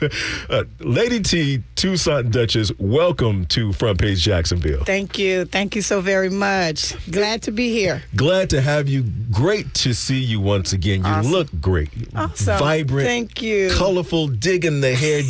Lady T, Toussaint Duchess, welcome to Front Page Jacksonville. Thank you. Thank you so very much. Glad to be here. Glad to have you. Great to see you once again. You Awesome. look great. Awesome. Vibrant. Thank you. Colorful, digging the hair,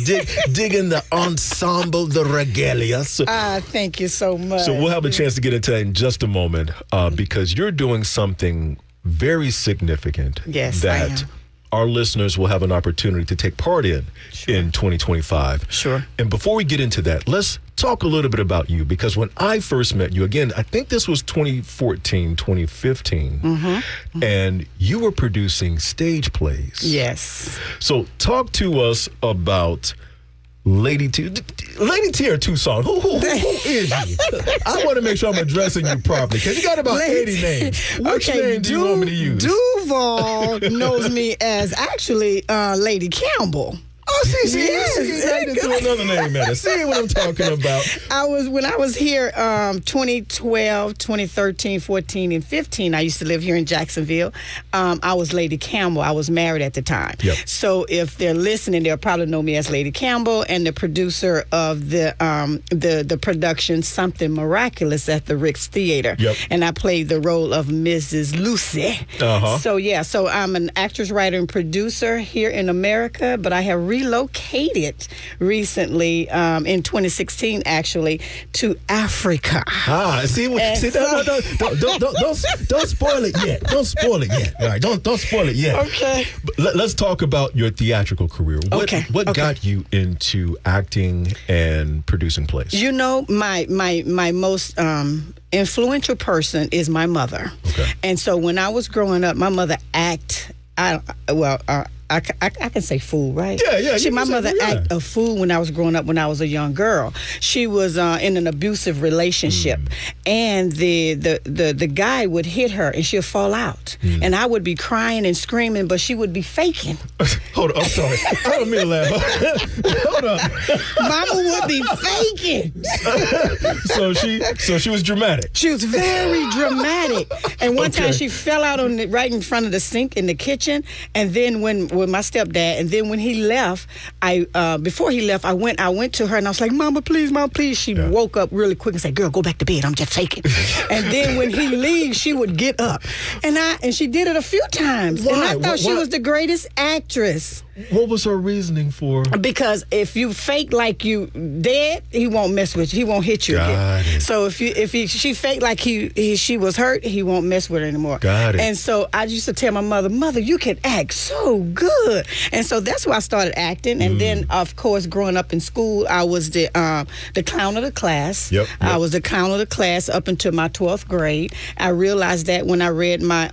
digging the ensemble, the regalia. So, thank you so much. So we'll have a chance to get into that in just a moment because you're doing something very significant. Yes, that I am. Our listeners will have an opportunity to take part in 2025. Sure. And before we get into that, let's talk a little bit about you, because when I first met you, again, I think this was 2014, 2015, and you were producing stage plays. Yes. So talk to us about Lady T. Lady T or Toussaint? Who is you? I want to make sure I'm addressing you properly, because you got about 80 names. Which name do you want me to use? Duval knows me as actually Lady Campbell. Oh, see, right into another name, man. See what I'm talking about. When I was here 2012, 2013, 14, and 15, I used to live here in Jacksonville. I was Lady Campbell. I was married at the time. Yep. So if they're listening, they'll probably know me as Lady Campbell, and the producer of the production Something Miraculous at the Rick's Theater. Yep. And I played the role of Mrs. Lucy. Uh-huh. So I'm an actress, writer, and producer here in America, but I have relocated relocated recently in 2016, actually, to Africa. Don't spoil it yet. Don't spoil it yet. All right, don't spoil it yet. Okay. But let's talk about your theatrical career. What got you into acting and producing plays? You know, my most influential person is my mother. Okay. And so when I was growing up, my mother I can say fool, right? Yeah. My mother acted a fool when I was growing up, when I was a young girl. She was in an abusive relationship, and the guy would hit her, and she'd fall out. And I would be crying and screaming, but she would be faking. Hold on, I'm sorry. I don't mean to laugh. Hold on. Mama would be faking. So she was dramatic. She was very dramatic. And one time she fell out right in front of the sink in the kitchen. And then with my stepdad, and then when he left, before he left, I went to her and I was like, Mama, please. She woke up really quick and said, girl, go back to bed. I'm just faking. And then when he leaves, she would get up. And she did it a few times. Why? And I thought she was the greatest actress. What was her reasoning for? Because if you fake like you dead, he won't mess with you. He won't hit you again. So if she faked like she was hurt, he won't mess with her anymore. Got it. And so I used to tell my mother, you can act so good. And so that's why I started acting. And then, of course, growing up in school, I was the clown of the class. Yep. I was the clown of the class up until my 12th grade. I realized that when I read my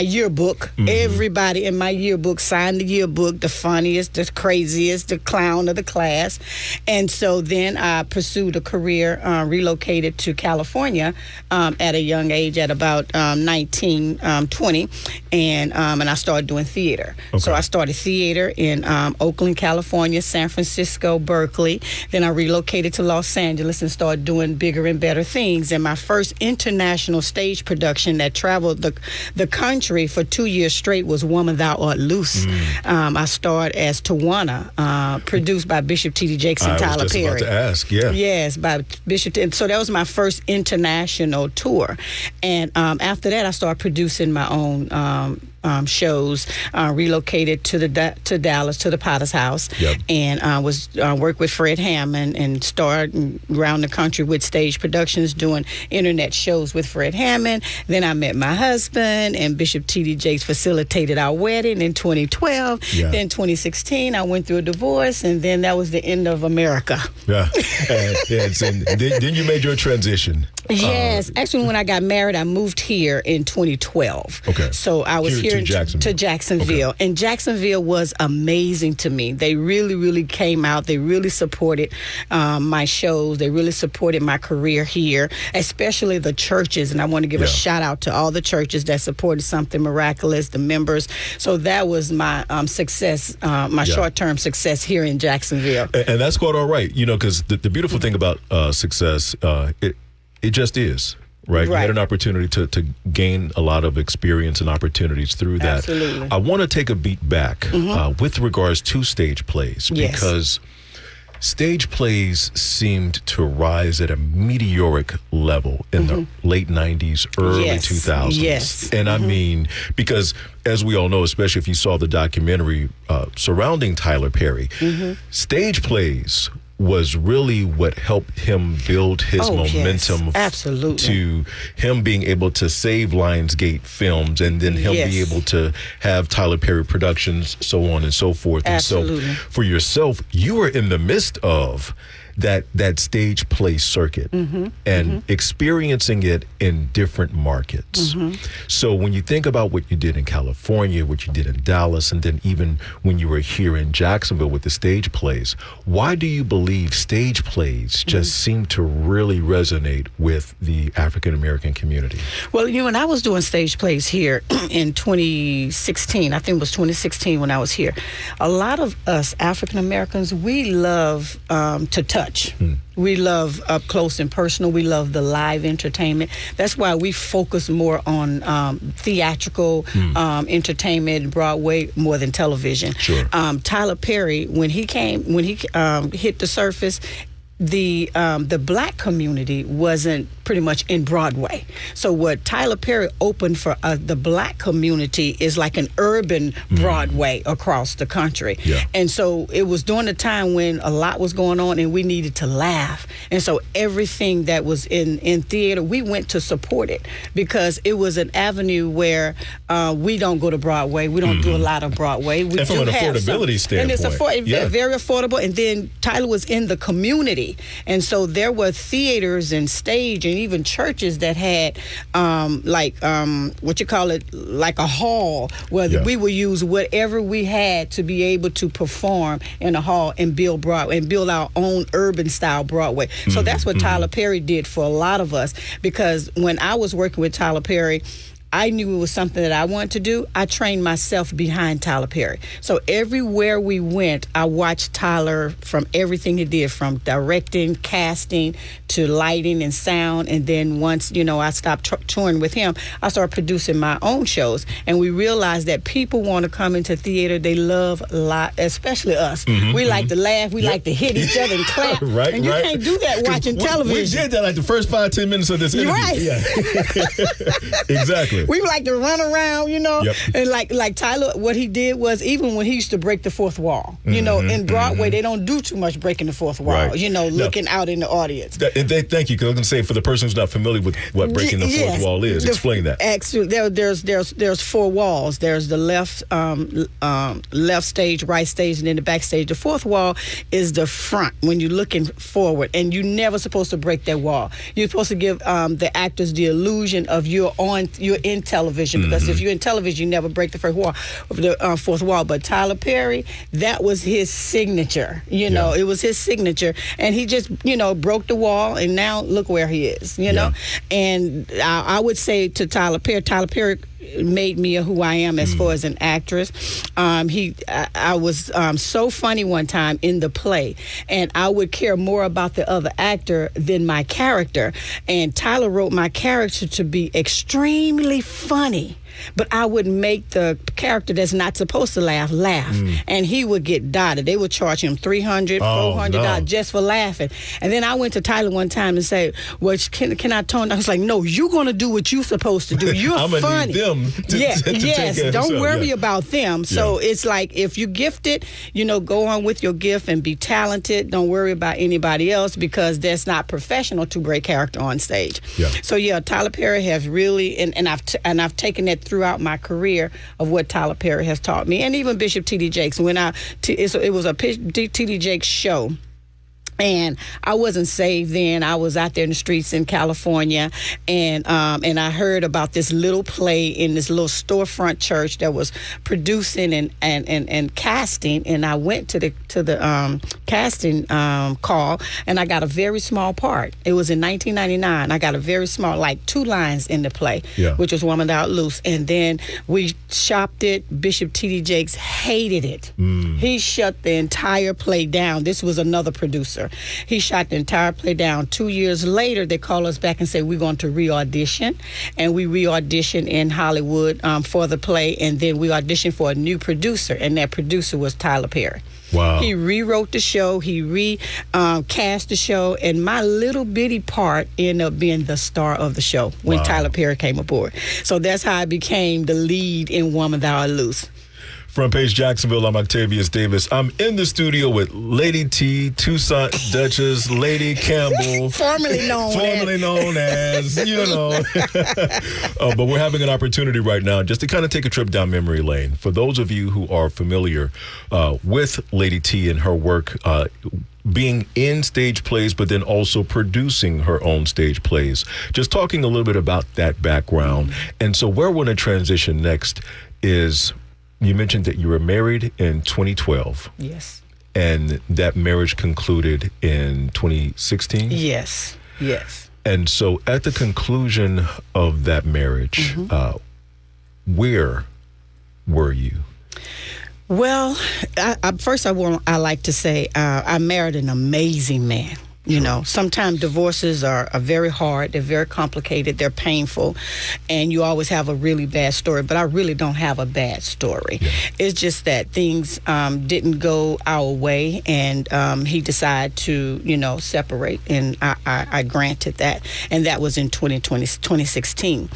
yearbook. Everybody in my yearbook signed the yearbook, the funniest, the craziest, the clown of the class. And so then I pursued a career, relocated to California at a young age, at about 19, 20, and I started doing theater. Okay. So I started theater in Oakland, California, San Francisco, Berkeley. Then I relocated to Los Angeles and started doing bigger and better things. And my first international stage production that traveled the country for 2 years straight was Woman Thou Art Loose. I starred as Tawana, produced by Bishop T.D. Jakes and Tyler Perry. I was just about to ask, yeah. Yes, by Bishop. And so that was my first international tour. And after that, I started producing my own shows, relocated to Dallas, to the Potter's House, and worked with Fred Hammond and starred around the country with stage productions, doing internet shows with Fred Hammond. Then I met my husband, and Bishop T.D. Jakes facilitated our wedding in 2012. Then 2016, I went through a divorce, and then that was the end of America. Yeah. Then you made your transition. Yes. Actually, when I got married, I moved here in 2012. Okay. So I was here to Jacksonville. Okay. And Jacksonville was amazing to me. They really, really came out. They really supported my shows. They really supported my career here, especially the churches. And I want to give a shout out to all the churches that supported Something Miraculous, the members. So that was my success, my short-term success here in Jacksonville. And that's quite all right, because the beautiful thing about success, it just is. Right. You had an opportunity to gain a lot of experience and opportunities through that. Absolutely. I want to take a beat back with regards to stage plays, because stage plays seemed to rise at a meteoric level in the late 90s, early 2000s. Yes. And I mean, because as we all know, especially if you saw the documentary surrounding Tyler Perry, stage plays was really what helped him build his momentum to him being able to save Lionsgate Films, and then him be able to have Tyler Perry Productions, so on and so forth. Absolutely. And so for yourself, you were in the midst of that stage play circuit and experiencing it in different markets. So when you think about what you did in California, what you did in Dallas, and then even when you were here in Jacksonville with the stage plays, why do you believe stage plays just seem to really resonate with the African American community? Well, when I was doing stage plays here in 2016, I think it was 2016 when I was here, a lot of us African Americans, we love to touch. We love up close and personal. We love the live entertainment. That's why we focus more on theatrical entertainment, Broadway, more than television. Sure. Tyler Perry, when he hit the surface, the black community wasn't pretty much in Broadway. So what Tyler Perry opened for the black community is like an urban Broadway across the country. Yeah. And so it was during the time when a lot was going on and we needed to laugh. And so everything that was in theater, we went to support it because it was an avenue where we don't go to Broadway. We don't do a lot of Broadway. We And from do an have affordability standpoint. And it's very affordable. And then Tyler was in the community. And so there were theaters and stage and even churches that had what you call it, like a hall where we would use whatever we had to be able to perform in a hall and build Broadway and build our own urban style Broadway. So that's what Tyler Perry did for a lot of us, because when I was working with Tyler Perry, I knew it was something that I wanted to do. I trained myself behind Tyler Perry. So everywhere we went, I watched Tyler from everything he did, from directing, casting, to lighting and sound. And then once, I stopped touring with him, I started producing my own shows. And we realized that people want to come into theater. They love a lot, especially us. We like to laugh. We like to hit each other and clap. And you can't do that watching television. We did that like the first 5-10 minutes of this interview. Right. Yeah. Exactly. We like to run around, Yep. and like Tyler, what he did was, even when he used to break the fourth wall, in Broadway, they don't do too much breaking the fourth wall, Right. looking out in the audience. Thank you, because I was going to say, for the person who's not familiar with what breaking the fourth wall is, explain that. Actually, there's 4 walls. There's the left stage, right stage, and then the back stage. The fourth wall is the front when you're looking forward, and you're never supposed to break that wall. You're supposed to give the actors the illusion of you're in television, because if you're in television, you never break the fourth wall. But Tyler Perry, that was his signature. It was his signature, and he just broke the wall, and now look where he is. And I would say to Tyler Perry made me who I am as far as an actress. I was so funny one time in the play, and I would care more about the other actor than my character. And Tyler wrote my character to be extremely funny, but I would make the character that's not supposed to laugh, and he would get dotted. They would charge him $300, $400 just for laughing. And then I went to Tyler one time and said, "Well, can I tone down?" I was like, "No, you're gonna do what you're supposed to do. You're I'm funny." gonna need them to yes, take care of don't themselves. worry about them. So it's like, if you're gifted, go on with your gift and be talented. Don't worry about anybody else, because that's not professional to break character on stage. So Tyler Perry has really, and I've taken that throughout my career of what Tyler Perry has taught me, and even Bishop T.D. Jakes. It was a T.D. Jakes show. And I wasn't saved then. I was out there in the streets in California, and I heard about this little play in this little storefront church that was producing and casting. And I went to the casting call, and I got a very small part. It was in 1999. I got a very small, like 2 lines in the play, which was Woman Thou Art Loose. And then we shopped it. Bishop T.D. Jakes hated it. He shut the entire play down. This was another producer. He shot the entire play down. 2 years later, they call us back and say, we're going to re-audition. And we re-auditioned in Hollywood for the play. And then we auditioned for a new producer. And that producer was Tyler Perry. Wow. He rewrote the show. He recast the show. And my little bitty part ended up being the star of the show when Tyler Perry came aboard. So that's how I became the lead in Woman Thou Art Loose. Front Page Jacksonville, I'm Octavius Davis. I'm in the studio with Lady T, Toussaint Duchess, Lady Campbell. Formerly known as, but we're having an opportunity right now just to kind of take a trip down memory lane. For those of you who are familiar with Lady T and her work, being in stage plays, but then also producing her own stage plays. Just talking a little bit about that background. And so where we're going to transition next is, you mentioned that you were married in 2012. Yes. And that marriage concluded in 2016? Yes. And so at the conclusion of that marriage, where were you? Well, first I like to say I married an amazing man. You know, sometimes divorces are very hard. They're very complicated. They're painful. And you always have a really bad story. But I really don't have a bad story. Yeah. It's just that things didn't go our way. And he decided to, you know, separate. And I granted that. And that was in 2016.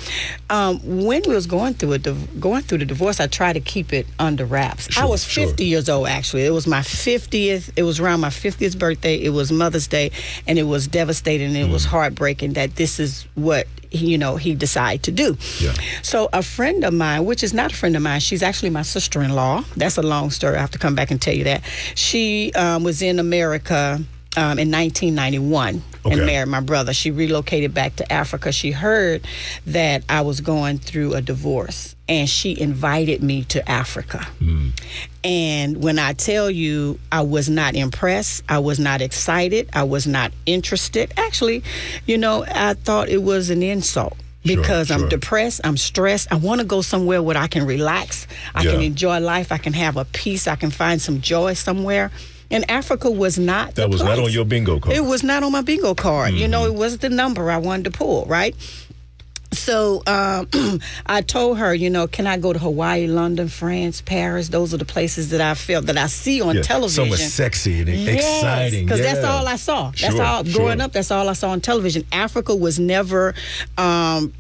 When we was going through the divorce, I tried to keep it under wraps. Sure, I was 50 years old, actually. It was my 50th. It was around my 50th birthday. It was Mother's Day. And it was devastating, and it was heartbreaking that this is what, you know, he decided to do. Yeah. So a friend of mine, which is not a friend of mine, she's actually my sister-in-law. That's a long story. I have to come back and tell you that. She was in America in 1991 and married my brother. She relocated back to Africa. She heard that I was going through a divorce, and she invited me to Africa. And when I tell you, I was not impressed, I was not excited, I was not interested. Actually, you know, I thought it was an insult. Because I'm depressed, I'm stressed. I want to go somewhere where I can relax, I can enjoy life, I can have a peace, I can find some joy somewhere. And Africa was not that was not on your bingo card. It was not on my bingo card. You know, it wasn't the number I wanted to pull, right? So I told her, you know, can I go to Hawaii, London, France, Paris? Those are the places that I felt that I see on television. Somewhere sexy and exciting. Because that's all I saw. That's all. Growing up, that's all I saw on television. Africa was never,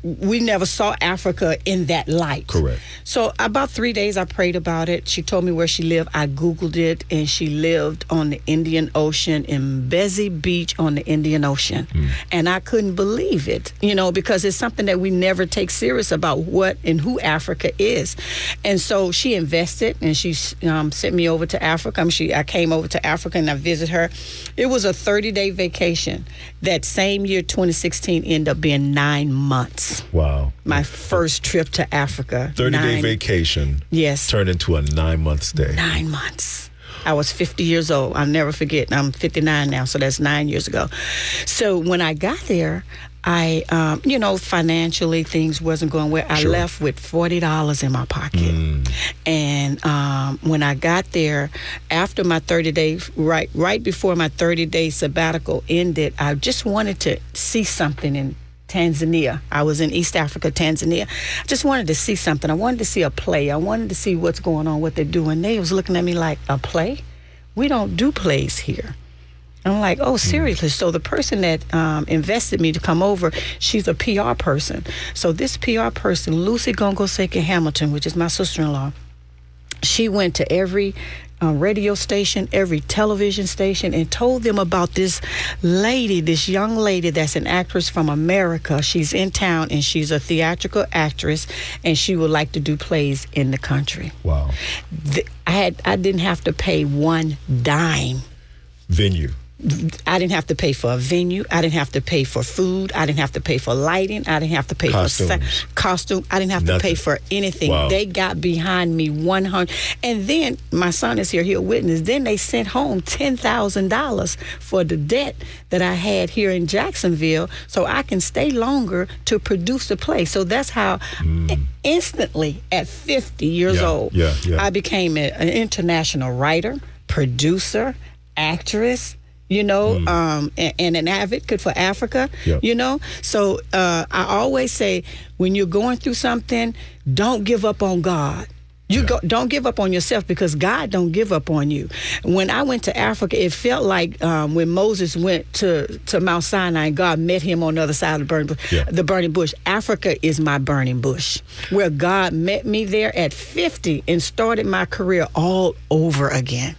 we never saw Africa in that light. Correct. So about 3 days I prayed about it. She told me where she lived. I Googled it, and she lived on the Indian Ocean in Bessie Beach on the Indian Ocean. And I couldn't believe it, you know, because it's something that we never take serious about what and who Africa is. And so she invested, and she sent me over to Africa. I came over to Africa, and I visited her. It was a 30-day vacation. That same year, 2016, ended up being 9 months. Wow. My first trip to Africa. 30-day vacation. Yes. Turned into a 9-month stay. 9 months. I was 50 years old. I'll never forget. I'm 59 now, so that's 9 years ago. So when I got there, I, you know, financially things wasn't going well. I left with $40 in my pocket. And when I got there, after my 30 days, right before my 30-day sabbatical ended, I just wanted to see something in Tanzania. I was in East Africa, Tanzania. I just wanted to see something. I wanted to see a play. I wanted to see what's going on, what they're doing. They was looking at me like, a play? We don't do plays here. I'm like, oh, seriously? So the person that invested me to come over, she's a PR person. So this PR person, Lucy Gongoseke Hamilton, which is my sister-in-law, she went to every radio station, every television station, and told them about this lady, this young lady that's an actress from America. She's in town, and she's a theatrical actress, and she would like to do plays in the country. Wow. I didn't have to pay one dime. Venue. I didn't have to pay for a venue. I didn't have to pay for food. I didn't have to pay for lighting. I didn't have to pay for costume. I didn't have to pay for anything. Wow. They got behind me 100. And then my son is here. He'll witness. Then they sent home $10,000 for the debt that I had here in Jacksonville, so I can stay longer to produce the play. So that's how instantly at 50 years old, I became an international writer, producer, actress, you know, and an advocate for Africa, you know. So I always say, when you're going through something, don't give up on God. Don't give up on yourself, because God don't give up on you. When I went to Africa, it felt like when Moses went to Mount Sinai, and God met him on the other side of the burning bush. Africa is my burning bush, where God met me there at 50 and started my career all over again.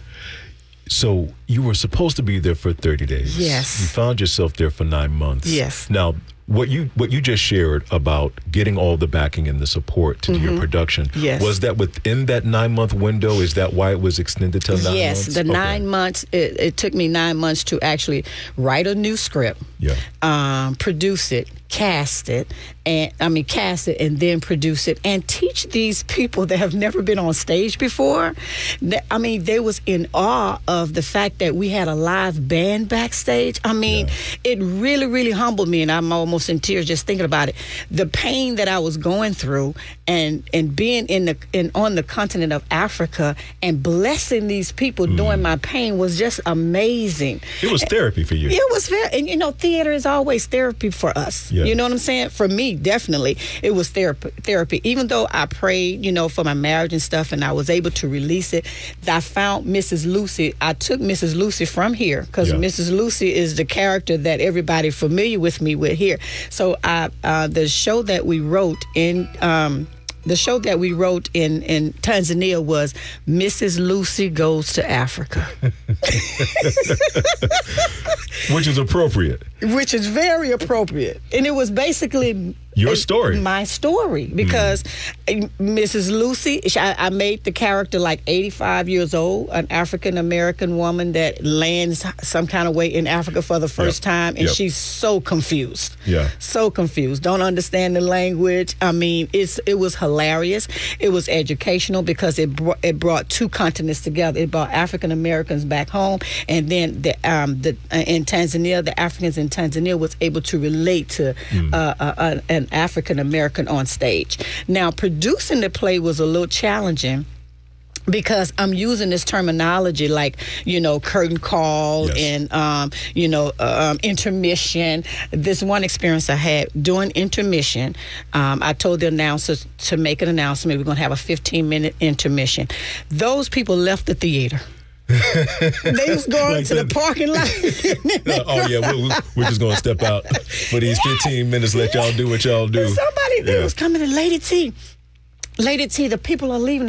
So you were supposed to be there for 30 days. Yes. You found yourself there for 9 months. Yes. Now, what you just shared about getting all the backing and the support to do your production, was that within that 9-month window? Is that why it was extended to 9 months? Yes, the 9 months, it took me 9 months to actually write a new script, produce it, cast it, and then produce it, and teach these people that have never been on stage before. I mean, they was in awe of the fact fact that we had a live band backstage, I mean, it really, really humbled me, and I'm almost in tears just thinking about it. The pain that I was going through, and being on the continent of Africa and blessing these people during my pain was just amazing. It was therapy for you. It was very, and theater is always therapy for us. Yeah. You know what I'm saying? For me, definitely, it was therapy. Even though I prayed, for my marriage and stuff, and I was able to release it, I found Mrs. Lucy. I took Mrs. Lucy from here because Mrs. Lucy is the character that everybody familiar with me with here. So the show that we wrote in Tanzania was Mrs. Lucy Goes to Africa. Which is appropriate. Which is very appropriate. And it was basically your story. My story. Because Mrs. Lucy, I made the character like 85 years old, an African-American woman that lands some kind of way in Africa for the first time, and she's so confused. Yeah. So confused. Don't understand the language. I mean, it was hilarious. It was educational because it brought two continents together. It brought African-Americans back home, and then in Tanzania, the Africans in Tanzania was able to relate to an African-American on stage. Now, producing the play was a little challenging because I'm using this terminology like, curtain call and, intermission. This one experience I had during intermission, I told the announcers to make an announcement. We're going to have a 15-minute intermission. Those people left the theater. They was going to the parking lot. We're just going to step out for these 15 minutes, let y'all do what y'all do. They was coming to Lady T, the people are leaving.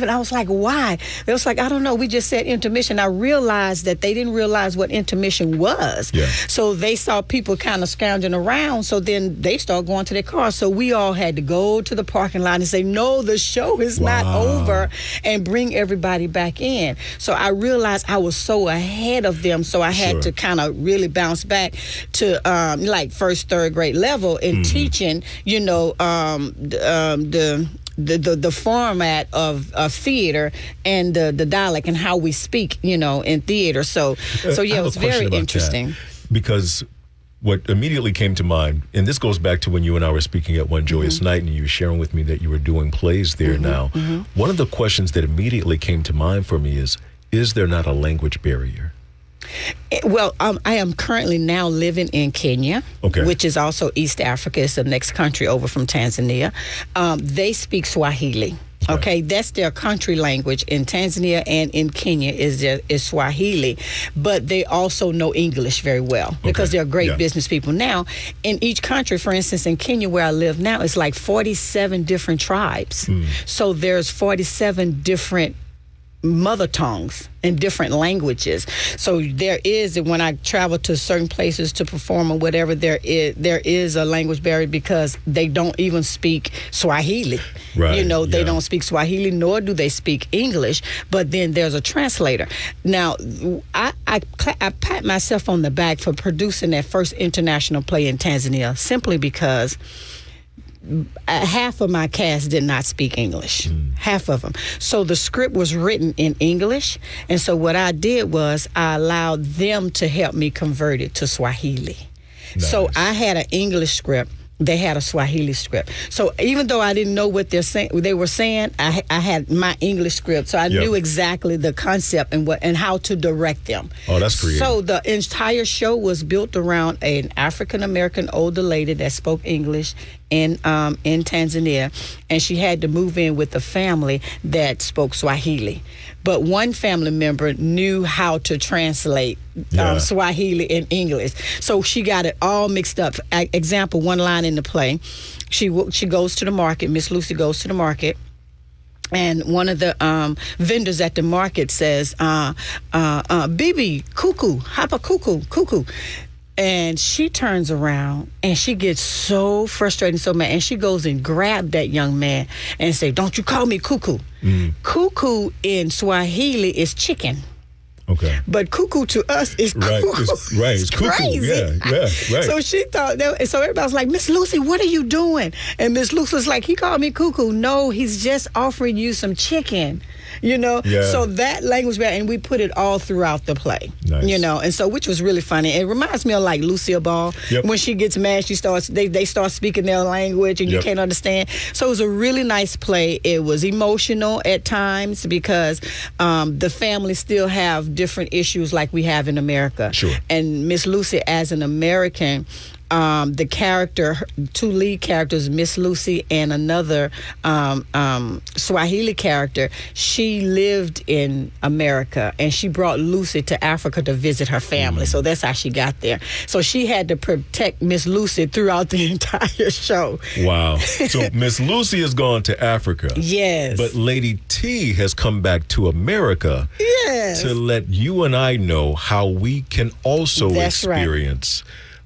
I was like, why? They was like, I don't know. We just said intermission. I realized that they didn't realize what intermission was. Yeah. So they saw people kind of scrounging around. So then they started going to their cars. So we all had to go to the parking lot and say, no, the show is not over, and bring everybody back in. So I realized I was so ahead of them. So I had to kind of really bounce back to like first, third grade level in teaching, the format of theater and the dialect and how we speak, in theater. So it was very interesting. Because what immediately came to mind, and this goes back to when you and I were speaking at One Joyous Night, and you were sharing with me that you were doing plays there now. One of the questions that immediately came to mind for me is there not a language barrier? Well, I am currently now living in Kenya, which is also East Africa. It's the next country over from Tanzania. They speak Swahili. Okay, that's their country language in Tanzania and in Kenya is Swahili, but they also know English very well because they're great business people. Now, in each country, for instance, in Kenya where I live now, it's like 47 different tribes. So there's 47 different mother tongues and different languages. So there is, when I travel to certain places to perform or whatever, there is a language barrier because they don't even speak Swahili. Right. They don't speak Swahili, nor do they speak English, but then there's a translator. Now, I pat myself on the back for producing that first international play in Tanzania simply because half of my cast did not speak English. Half of them. So the script was written in English, and so what I did was I allowed them to help me convert it to Swahili. Nice. So I had an English script. They had a Swahili script. So even though I didn't know what they were saying, I had my English script, so I knew exactly the concept and how to direct them. Oh, that's creative. So the entire show was built around an African-American older lady that spoke English in Tanzania, and she had to move in with a family that spoke Swahili. But one family member knew how to translate Swahili and English. So she got it all mixed up. Example, one line in the play, she goes to the market, Miss Lucy goes to the market, and one of the vendors at the market says, Bibi, cuckoo, hapa cuckoo. And she turns around and she gets so frustrated and so mad, and she goes and grabs that young man and say, don't you call me cuckoo. Cuckoo in Swahili is chicken. Okay. But cuckoo to us is cuckoo. Right, it's cuckoo. Crazy. Yeah, right. So she thought that, so everybody was like, Miss Lucy, what are you doing? And Miss Lucy was like, he called me cuckoo. No, he's just offering you some chicken. Yeah. So that language barrier, and we put it all throughout the play. Nice. And so which was really funny. It reminds me of like Lucille Ball. Yep. When she gets mad, they start speaking their language and you Yep. can't understand. So it was a really nice play. It was emotional at times because the families still have different issues like we have in America. Sure. And Miss Lucy, as an American, the character, two lead characters, Miss Lucy and another Swahili character, she lived in America and she brought Lucy to Africa to visit her family. So that's how she got there. So she had to protect Miss Lucy throughout the entire show. Wow. So Miss Lucy has gone to Africa. Yes. But Lady T has come back to America Yes. to let you and I know how we can also That's right. experience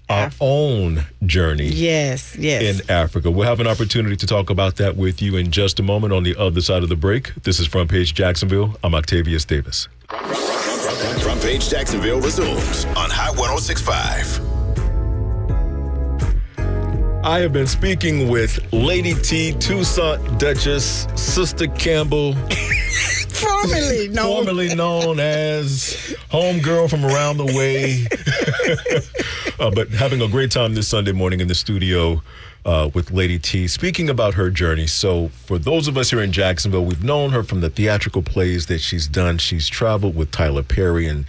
our own journey Yes. in Africa. We'll have an opportunity to talk about that with you in just a moment on the other side of the break. This is Front Page Jacksonville. I'm Octavius Davis. Front Page Jacksonville resumes on Hot 106.5. I have been speaking with Lady T, Toussaint Duchess, Sister Campbell, Formerly known as Homegirl from around the way. But having a great time this Sunday morning in the studio with Lady T, speaking about her journey. So for those of us here in Jacksonville, we've known her from the theatrical plays that she's done. She's traveled with Tyler Perry and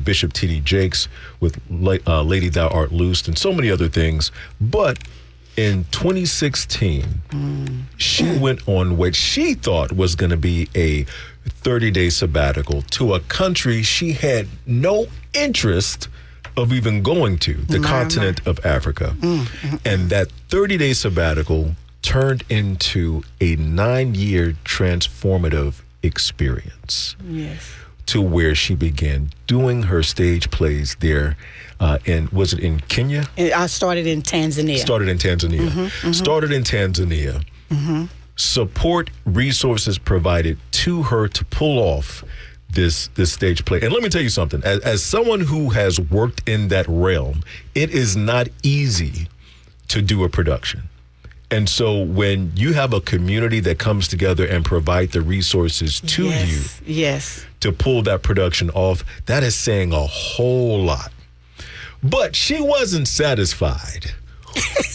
Bishop T.D. Jakes, with Lady Thou Art Loosed, and so many other things. But in 2016, she went on what she thought was going to be a 30-day sabbatical to a country she had no interest of even going to, the continent of Africa. And that 30-day sabbatical turned into a 9-year transformative experience. Yes. To where she began doing her stage plays there was it in Kenya? I started in Tanzania. Started in Tanzania. Support resources provided to her to pull off this stage play. And let me tell you something. As someone who has worked in that realm, it is not easy to do a production. And so when you have a community that comes together and provide the resources to you to pull that production off, that is saying a whole lot. But she wasn't satisfied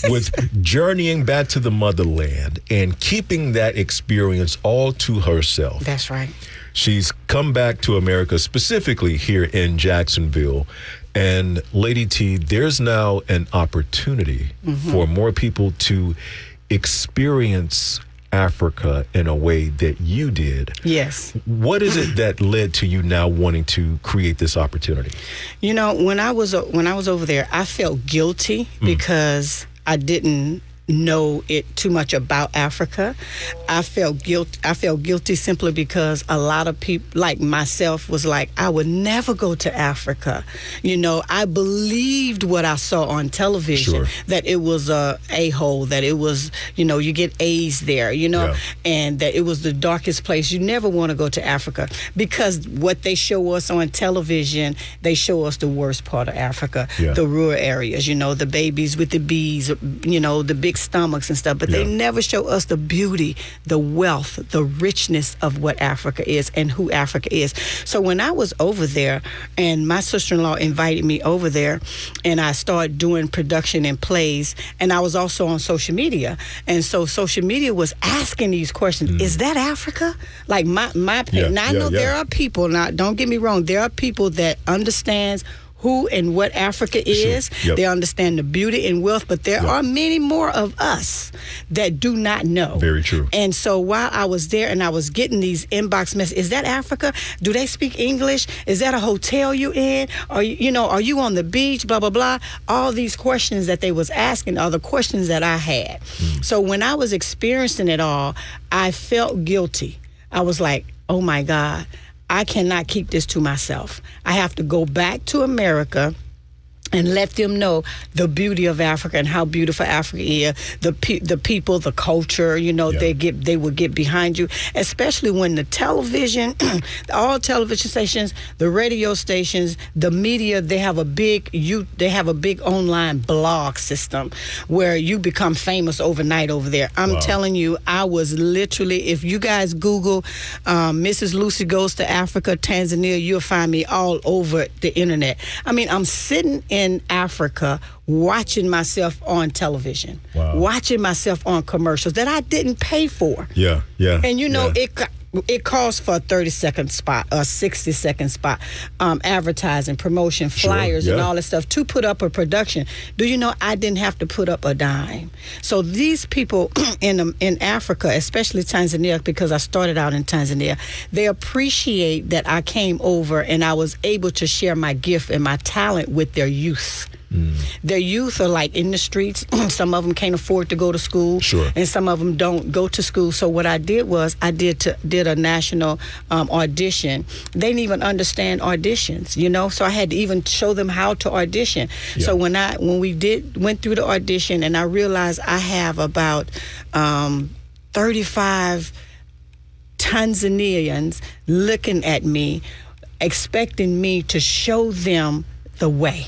with journeying back to the motherland and keeping that experience all to herself. That's right. She's come back to America, specifically here in Jacksonville. And Lady T, there's now an opportunity for more people to experience Africa in a way that you did. Yes. What is it that led to you now wanting to create this opportunity? When I was over there, I felt guilty because I didn't know it too much about Africa. I felt guilty simply because a lot of people like myself was like, I would never go to Africa. I believed what I saw on television, that it was a hole, that it was, you get AIDS there, and that it was the darkest place. You never want to go to Africa because what they show us on television, they show us the worst part of Africa, the rural areas, the babies with the bees, the big stomachs and stuff, but they never show us the beauty, the wealth, the richness of what Africa is and who Africa is. So when I was over there and my sister-in-law invited me over there and I started doing production and plays, and I was also on social media, and so social media was asking these questions. Is that Africa? Like now I know there are people, now don't get me wrong, there are people that understands who and what Africa is. They understand the beauty and wealth, but there are many more of us that do not know. Very true. And so while I was there and I was getting these inbox messages, is that Africa? Do they speak English? Is that a hotel you in? Are you on the beach? Blah, blah, blah. All these questions that they was asking are the questions that I had. So when I was experiencing it all, I felt guilty. I was like, oh my God, I cannot keep this to myself. I have to go back to America and let them know the beauty of Africa and how beautiful Africa is, the people, the culture, they will get behind you, especially when the television, all television stations, the radio stations, the media, they have a big online blog system where you become famous overnight over there. I'm telling you, I was literally, if you guys Google Mrs. Lucy Goes to Africa, Tanzania, you'll find me all over the internet. I mean, I'm sitting in Africa watching myself on television, watching myself on commercials that I didn't pay for. Yeah. And it calls for a 30-second spot, a 60-second spot, advertising, promotion, flyers, and all that stuff to put up a production. Do you know I didn't have to put up a dime? So these people in Africa, especially Tanzania, because I started out in Tanzania, they appreciate that I came over and I was able to share my gift and my talent with their youth. Their youth are like in the streets. Some of them can't afford to go to school, and some of them don't go to school. So what I did was I did a national audition. They didn't even understand auditions, So I had to even show them how to audition. Yeah. So when we went through the audition, and I realized I have about 35 Tanzanians looking at me, expecting me to show them the way.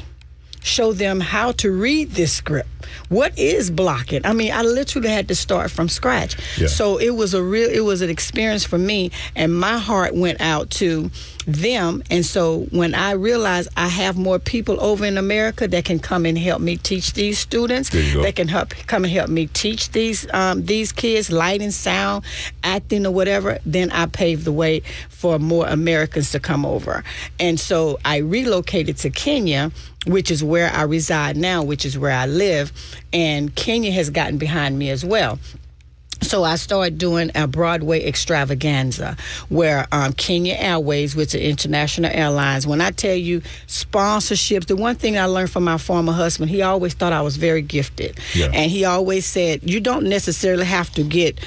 Show them how to read this script. What is blocking? I mean, I literally had to start from scratch. Yeah. So it was an experience for me, and my heart went out to them. And so when I realized I have more people over in America that can come and help me teach these students, that can come and help me teach these kids lighting, sound, acting, or whatever, then I paved the way for more Americans to come over. And so I relocated to Kenya, which is where I reside now, which is where I live, and Kenya has gotten behind me as well. So I started doing a Broadway extravaganza where Kenya Airways, which are international airlines, when I tell you sponsorships, the one thing I learned from my former husband, he always thought I was very gifted. Yeah. And he always said, you don't necessarily have to get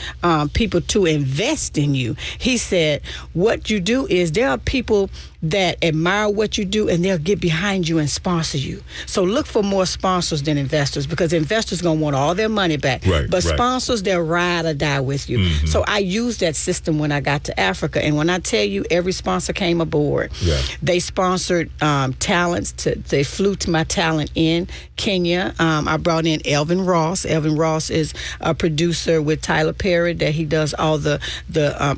people to invest in you. He said, what you do is there are people that admire what you do, and they'll get behind you and sponsor you. So look for more sponsors than investors, because investors going to want all their money back. But sponsors, they'll ride or die with you. Mm-hmm. So I used that system when I got to Africa. And when I tell you, every sponsor came aboard. Yeah. They sponsored talents. They flew to my talent in Kenya. I brought in Elvin Ross. Elvin Ross is a producer with Tyler Perry that he does all the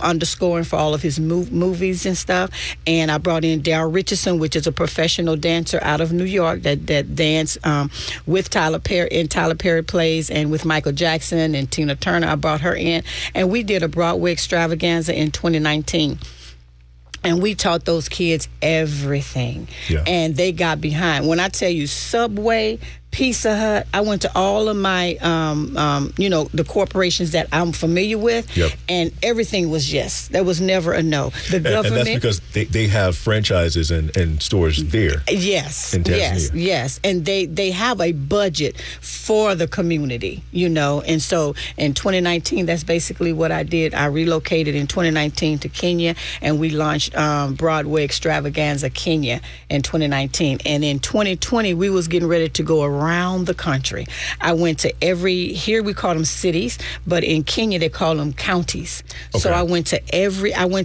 underscoring for all of his movies and stuff. And I brought in Daryl Richardson, which is a professional dancer out of New York that danced with Tyler Perry in Tyler Perry plays, and with Michael Jackson and Tina Turner. I brought her in, and we did a Broadway extravaganza in 2019. And we taught those kids everything. Yeah. And they got behind. When I tell you Subway, Pizza Hut, I went to all of my, the corporations that I'm familiar with, and everything was yes. There was never a no. The government... And that's because they have franchises and stores there. Yes, in Tanzania. yes. And they have a budget for the community, And so in 2019, that's basically what I did. I relocated in 2019 to Kenya, and we launched Broadway Extravaganza Kenya in 2019. And in 2020, we was getting ready to go around the country. I went to here we call them cities, but in Kenya they call them counties. Okay. So I went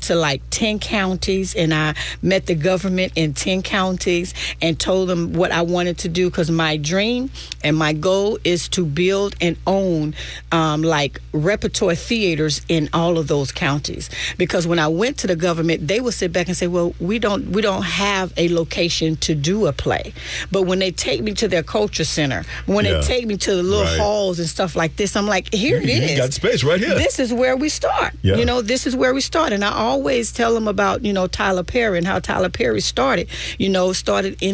to like 10 counties, and I met the government in 10 counties and told them what I wanted to do, because my dream and my goal is to build and own like repertoire theaters in all of those counties. Because when I went to the government, they would sit back and say, well, we don't have a location to do a play. But when they take me to their culture center, when they take me to the little halls and stuff like this, I'm like, here it is. You got space right here. This is where we start. Yeah. This is where we start. And I always tell them about, Tyler Perry and how Tyler Perry started in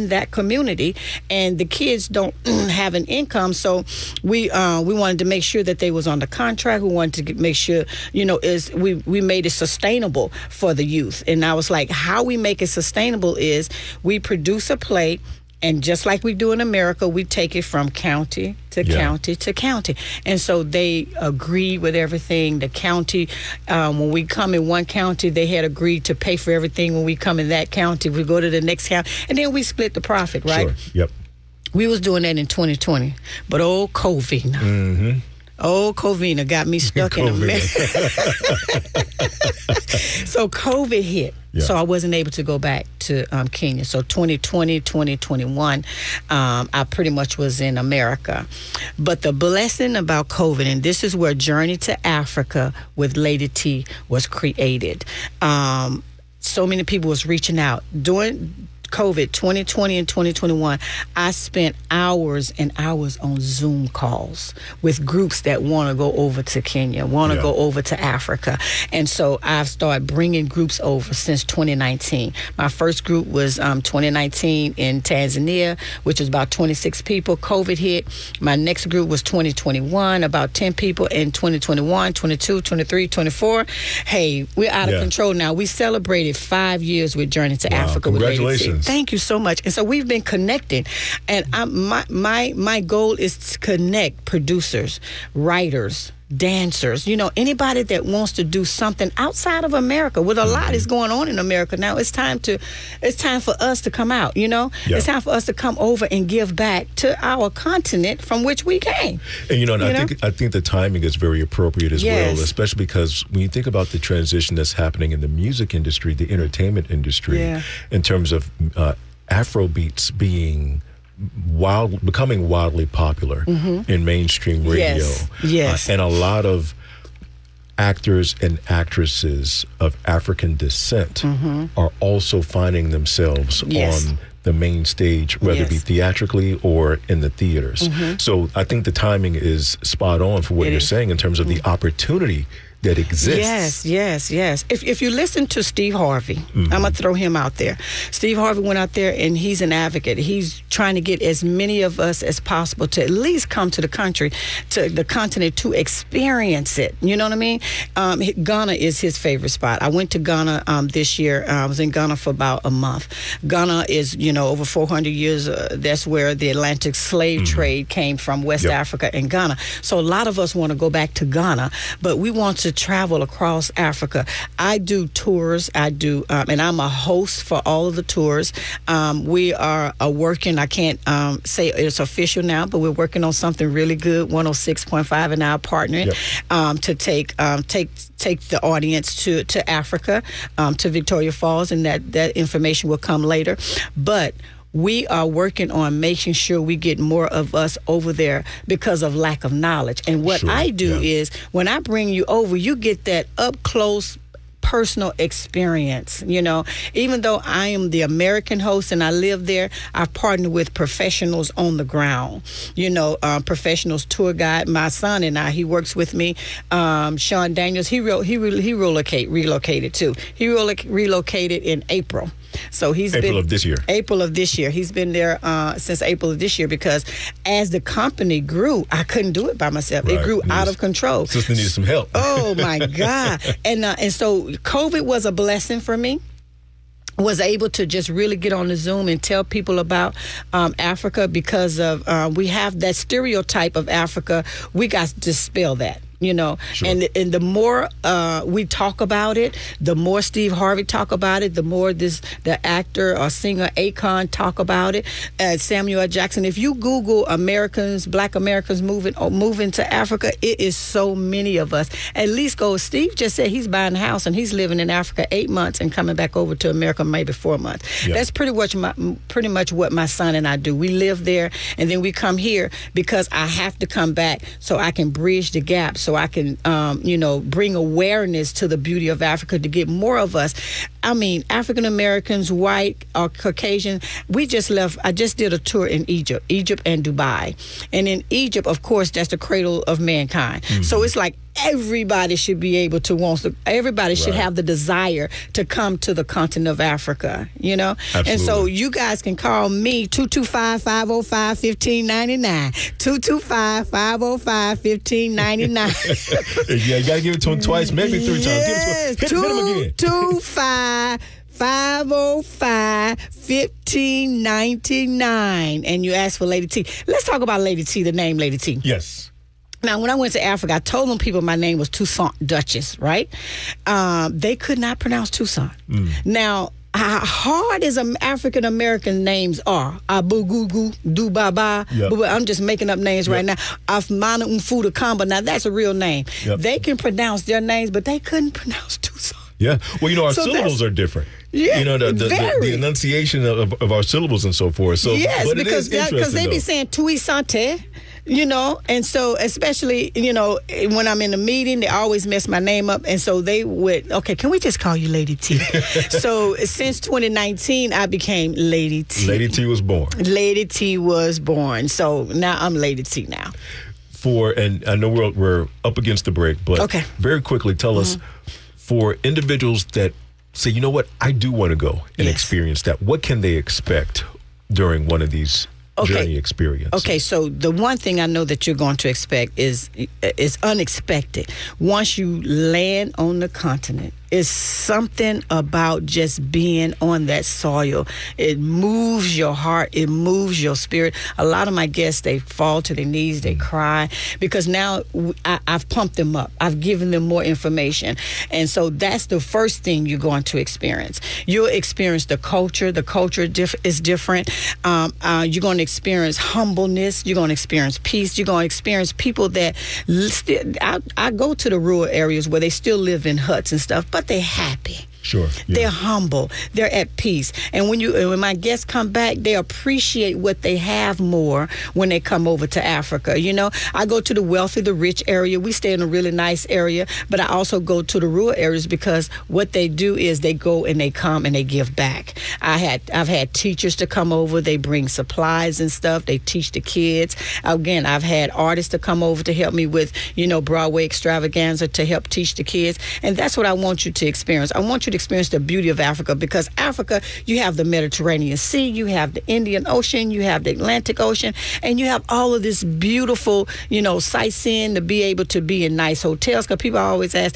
that community. And the kids don't have an income. So we wanted to make sure that they was on the contract. We wanted to make sure, we made it sustainable for the youth. And I was like, how we make it sustainable is we produce a play, and just like we do in America, we take it from county to county to county. And so they agreed with everything. The county, when we come in one county, they had agreed to pay for everything. When we come in that county, we go to the next county, and then we split the profit, right? Sure. Yep. We was doing that in 2020, but old COVID. Old COVID got me stuck in a mess. So COVID hit. Yeah. So I wasn't able to go back to Kenya. So 2020, 2021, I pretty much was in America. But the blessing about COVID, and this is where Journey to Africa with Lady T was created. So many people was reaching out. During COVID 2020 and 2021, I spent hours and hours on Zoom calls with groups that want to go over to Kenya, want to go over to Africa. And so I've started bringing groups over since 2019. My first group was 2019 in Tanzania, which was about 26 people. COVID hit. My next group was 2021, about 10 people. In 2021, 22, 23, 24. Hey, we're out of control now. We celebrated 5 years with Journey to Africa. Congratulations. With Thank you so much. And so we've been connected. And my goal is to connect producers, writers, dancers, anybody that wants to do something outside of America. With a lot is going on in America now, it's time for us to come out, It's time for us to come over and give back to our continent from which we came. And I think the timing is very appropriate as well, especially because when you think about the transition that's happening in the music industry, the entertainment industry, in terms of Afrobeats becoming wildly popular in mainstream radio. Yes. And a lot of actors and actresses of African descent are also finding themselves on the main stage, whether it be theatrically or in the theaters. So I think the timing is spot on for what you're saying in terms of the opportunity that exists. Yes. If you listen to Steve Harvey, I'm going to throw him out there. Steve Harvey went out there and he's an advocate. He's trying to get as many of us as possible to at least come to the country, to the continent, to experience it. You know what I mean? Ghana is his favorite spot. I went to Ghana this year. I was in Ghana for about a month. Ghana is, over 400 years. That's where the Atlantic slave trade came from, West Africa and Ghana. So a lot of us want to go back to Ghana, but we want to travel across Africa. I do tours. And I'm a host for all of the tours. We are working. I can't say it's official now, but we're working on something really good. 106.5 and our partnering to take the audience to Africa, to Victoria Falls, and that information will come later. But we are working on making sure we get more of us over there because of lack of knowledge. And what I do is when I bring you over, you get that up close personal experience. Even though I am the American host and I live there, I've partnered with professionals on the ground, professionals, tour guide. My son and he works with me. Sean Daniels, he relocated too. He relocated in April. So April of this year. He's been there since April of this year because as the company grew, I couldn't do it by myself. Right. It grew out of control. Sister needed some help. Oh my God! And so COVID was a blessing for me. Was able to just really get on the Zoom and tell people about Africa because of we have that stereotype of Africa. We got to dispel that. And the more we talk about it, the more Steve Harvey talk about it, the more the actor or singer Akon talk about it. Samuel L. Jackson. If you Google Black Americans moving to Africa, it is so many of us. At least Steve just said he's buying a house and he's living in Africa 8 months and coming back over to America maybe 4 months. That's pretty much what my son and I do. We live there and then we come here because I have to come back so I can bridge the gap. So I can, bring awareness to the beauty of Africa to get more of us. I mean, African Americans, white or Caucasian. I just did a tour in Egypt and Dubai. And in Egypt, of course, that's the cradle of mankind. So it's like everybody should be able to everybody should have the desire to come to the continent of Africa, Absolutely. And so you guys can call me 225-505-1599 225-505-1599. You gotta give it to him twice, maybe 3 times. Yes, hit him again. 225-505-1599, and you ask for Lady T. Let's talk about Lady T, the name Lady T. Yes. Now, when I went to Africa, I told them people my name was Toussaint Duchess, right? They could not pronounce Toussaint. Now, hard as African American names are, Abu Gugu, Du Baba, I'm just making up names right now. Afmana Mfuda Kamba. Now that's a real name. They can pronounce their names, but they couldn't pronounce Tucson. Yeah. Well, our syllables are different. Yeah, the enunciation of our syllables and so forth. So yes, but because they be saying Tuisante. And so especially, when I'm in a meeting, they always mess my name up. And so they would, okay, can we just call you Lady T? So since 2019, I became Lady T. Lady T was born. Lady T was born. So now I'm Lady T now. And I know we're up against the break, but very quickly tell us, for individuals that say, you know what, I do want to go and experience that, what can they expect during one of these journey experience? Okay, so the one thing I know that you're going to expect is unexpected. Once you land on the continent, it's something about just being on that soil. It moves your heart. It moves your spirit. A lot of my guests, they fall to their knees. They cry because now I've pumped them up. I've given them more information. And so that's the first thing you're going to experience. You'll experience the culture. The culture is different. You're going to experience humbleness. You're going to experience peace. You're going to experience people that I go to the rural areas where they still live in huts and stuff, but they're happy. Sure. Yeah. They're humble. They're at peace. And when my guests come back, they appreciate what they have more when they come over to Africa. I go to the wealthy, the rich area. We stay in a really nice area, but I also go to the rural areas because what they do is they go and they come and they give back. I've had teachers to come over. They bring supplies and stuff. They teach the kids. Again, I've had artists to come over to help me with, Broadway extravaganza to help teach the kids. And that's what I want you to experience. I want you to experience the beauty of Africa, because Africa, you have the Mediterranean Sea, you have the Indian Ocean, you have the Atlantic Ocean, and you have all of this beautiful, sightseeing, to be able to be in nice hotels. Because people always ask,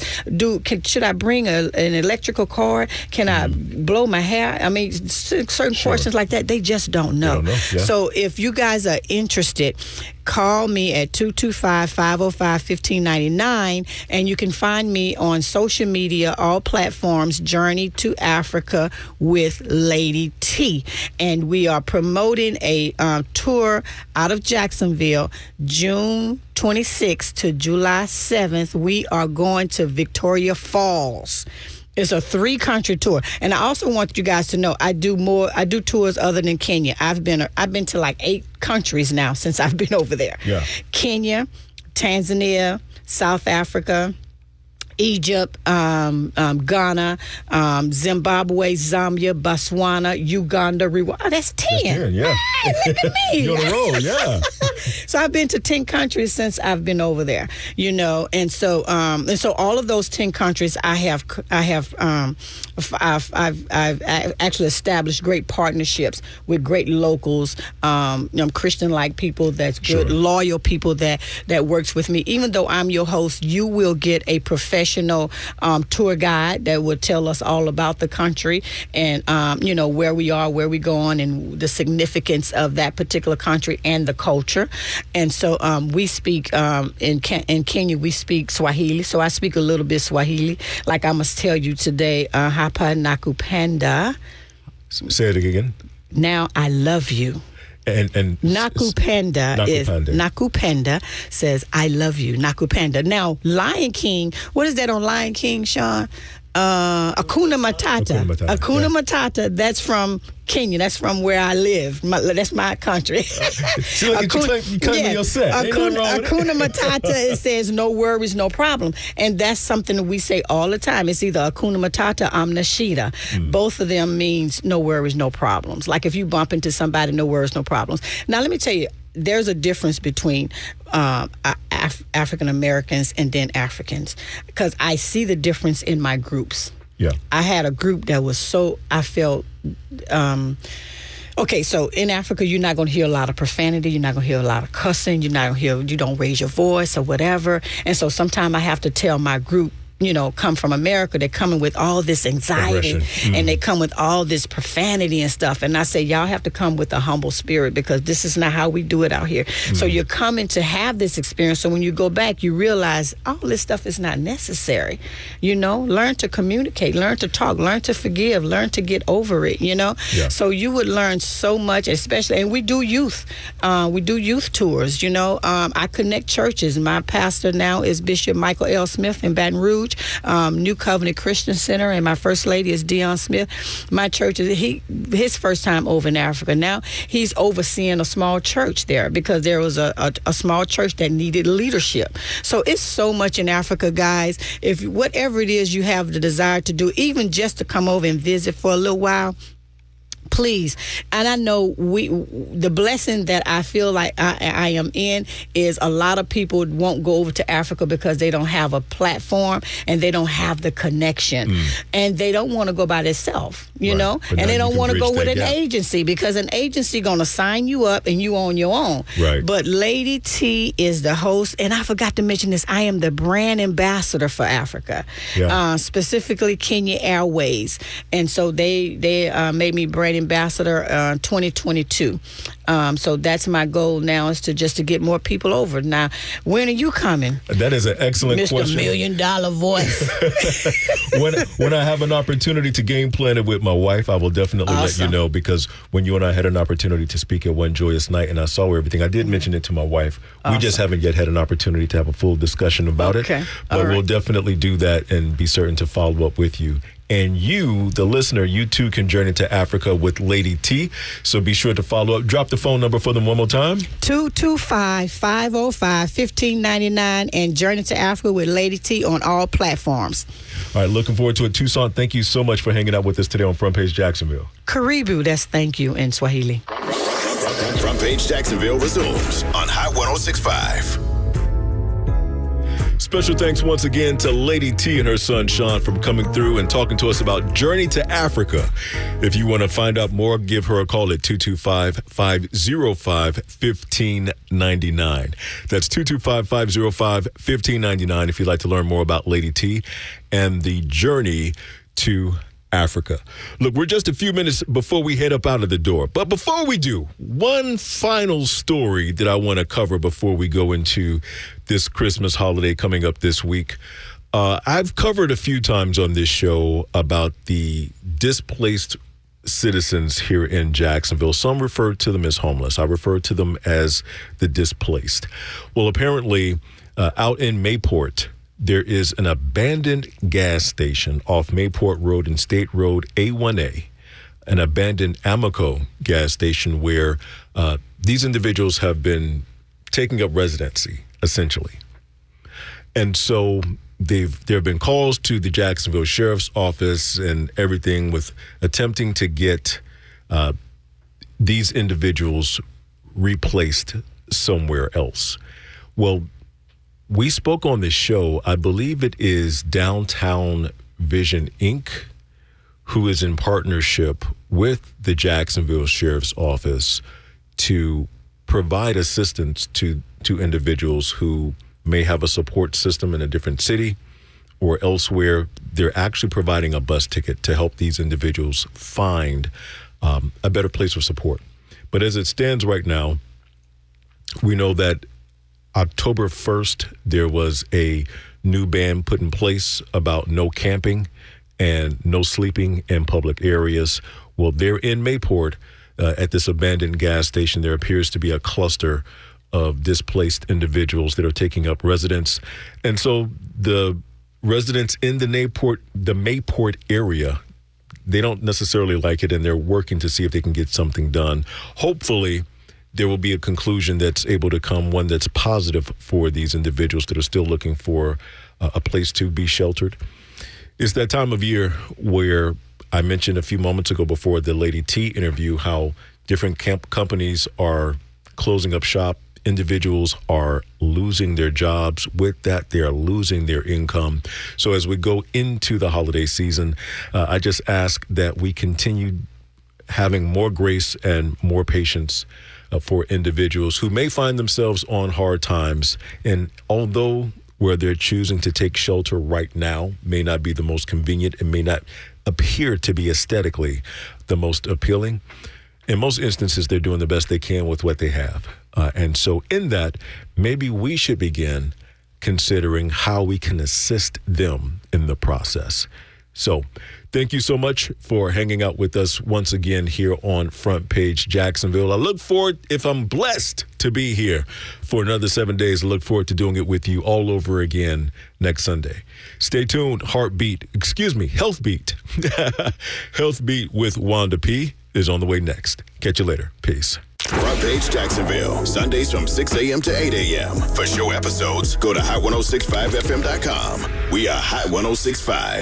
should I bring an electrical cord? Can I blow my hair? I mean, certain questions like that, they just don't know. Yeah. So if you guys are interested, call me at 225-505-1599, and you can find me on social media, all platforms, Journey to Africa with Lady T. And we are promoting a tour out of Jacksonville, June 26th to July 7th. We are going to Victoria Falls. It's a 3-country tour. And I also want you guys to know I do tours other than Kenya. I've been to like 8 countries now since I've been over there. Yeah. Kenya, Tanzania, South Africa, Egypt, Ghana, Zimbabwe, Zambia, Botswana, Uganda, Rwanda. Oh, that's 10. That's 10, yeah. Hey, look at me. You're on the road, yeah. So I've been to 10 countries since I've been over there, and so all of those 10 countries I've actually established great partnerships with great locals, Christian-like people that's good, loyal people that works with me. Even though I'm your host, you will get a professional tour guide that will tell us all about the country and where we are, where we're going, and the significance of that particular country and the culture. And so we speak in Kenya, we speak Swahili. So I speak a little bit Swahili. Like I must tell you today, hapa nakupenda. Say it again. Now I love you. And Nakupenda says I love you. Nakupenda. Now Lion King, what is that on Lion King, Sean? Hakuna Matata. Hakuna Matata. That's from Kenya. That's from where I live. That's my country. You claim your set. Hakuna Matata, it says no worries, no problem. And that's something that we say all the time. It's either Hakuna Matata, Amnashida. Both of them means no worries, no problems. Like if you bump into somebody, no worries, no problems. Now let me tell you, there's a difference between African Americans and then Africans, because I see the difference in my groups. Yeah, I had a group that was so I felt. Okay, so in Africa, you're not going to hear a lot of profanity. You're not going to hear a lot of cussing. You don't raise your voice or whatever. And so sometimes I have to tell my group, come from America. They're coming with all this anxiety and they come with all this profanity and stuff. And I say, y'all have to come with a humble spirit because this is not how we do it out here. So you're coming to have this experience. So when you go back, you realize all this stuff is not necessary. Learn to communicate, learn to talk, learn to forgive, learn to get over it, Yeah. So you would learn so much, especially, and we do youth tours, I connect churches. My pastor now is Bishop Michael L. Smith in Baton Rouge, New Covenant Christian Center, and my first lady is Dion Smith. My church is his first time over in Africa. Now he's overseeing a small church there because there was a small church that needed leadership. So it's so much in Africa, guys. If whatever it is you have the desire to do, even just to come over and visit for a little while, please. And I know the blessing that I feel like I am in is a lot of people won't go over to Africa because they don't have a platform and they don't have the connection and they don't want to go by themselves, know, and they don't want to go with an agency because an agency going to sign you up and you on your own. Right. But Lady T is the host, and I forgot to mention this. I am the brand ambassador for Africa, specifically Kenya Airways, and so they made me brand ambassador 2022. So that's my goal now is to get more people over. Now, when are you coming? That is an excellent Mr. question. $1 million voice. when I have an opportunity to game plan it with my wife, I will definitely let you know, because when you and I had an opportunity to speak at one joyous night and I saw everything, I did mention it to my wife. We just haven't yet had an opportunity to have a full discussion about it. But we'll definitely do that and be certain to follow up with you. And you, the listener, you too can journey to Africa with Lady T. So be sure to follow up. Drop the phone number for them one more time. 225-505-1599 and Journey to Africa with Lady T on all platforms. All right, looking forward to it. Tucson, thank you so much for hanging out with us today on Front Page Jacksonville. Karibu, that's thank you in Swahili. Front Page Jacksonville resumes on High 106.5. Special thanks once again to Lady T and her son Sean for coming through and talking to us about Journey to Africa. If you want to find out more, give her a call at 225-505-1599. That's 225-505-1599 if you'd like to learn more about Lady T and the journey to Africa. Look, we're just a few minutes before we head up out of the door. But before we do, one final story that I want to cover before we go into this Christmas holiday coming up this week. I've covered a few times on this show about the displaced citizens here in Jacksonville. Some refer to them as homeless. I refer to them as the displaced. Well, apparently, out in Mayport, there is an abandoned gas station off Mayport Road and State Road A1A, an abandoned Amoco gas station where these individuals have been taking up residency, essentially. And so there have been calls to the Jacksonville Sheriff's Office and everything with attempting to get these individuals replaced somewhere else. Well, we spoke on this show, I believe it is Downtown Vision, Inc., who is in partnership with the Jacksonville Sheriff's Office to provide assistance to individuals who may have a support system in a different city or elsewhere. They're actually providing a bus ticket to help these individuals find a better place of support. But as it stands right now, we know that October 1st, there was a new ban put in place about no camping and no sleeping in public areas. Well, they're in Mayport at this abandoned gas station. There appears to be a cluster of displaced individuals that are taking up residence. And so the residents in the Mayport area, they don't necessarily like it, and they're working to see if they can get something done. Hopefully, there will be a conclusion that's able to come, one that's positive for these individuals that are still looking for a place to be sheltered. It's that time of year where I mentioned a few moments ago before the Lady T interview how different companies are closing up shop. Individuals are losing their jobs. With that, they are losing their income. So as we go into the holiday season, I just ask that we continue having more grace and more patience for individuals who may find themselves on hard times. And although where they're choosing to take shelter right now may not be the most convenient and may not appear to be aesthetically the most appealing. In most instances, they're doing the best they can with what they have. And so in that, maybe we should begin considering how we can assist them in the process. So thank you so much for hanging out with us once again here on Front Page Jacksonville. I look forward, if I'm blessed to be here for another 7 days, I look forward to doing it with you all over again next Sunday. Stay tuned. Health Beat. Health Beat with Wanda P. is on the way next. Catch you later. Peace. Front Page Jacksonville, Sundays from 6 a.m. to 8 a.m. For show episodes, go to hot1065fm.com. We are Hot 1065.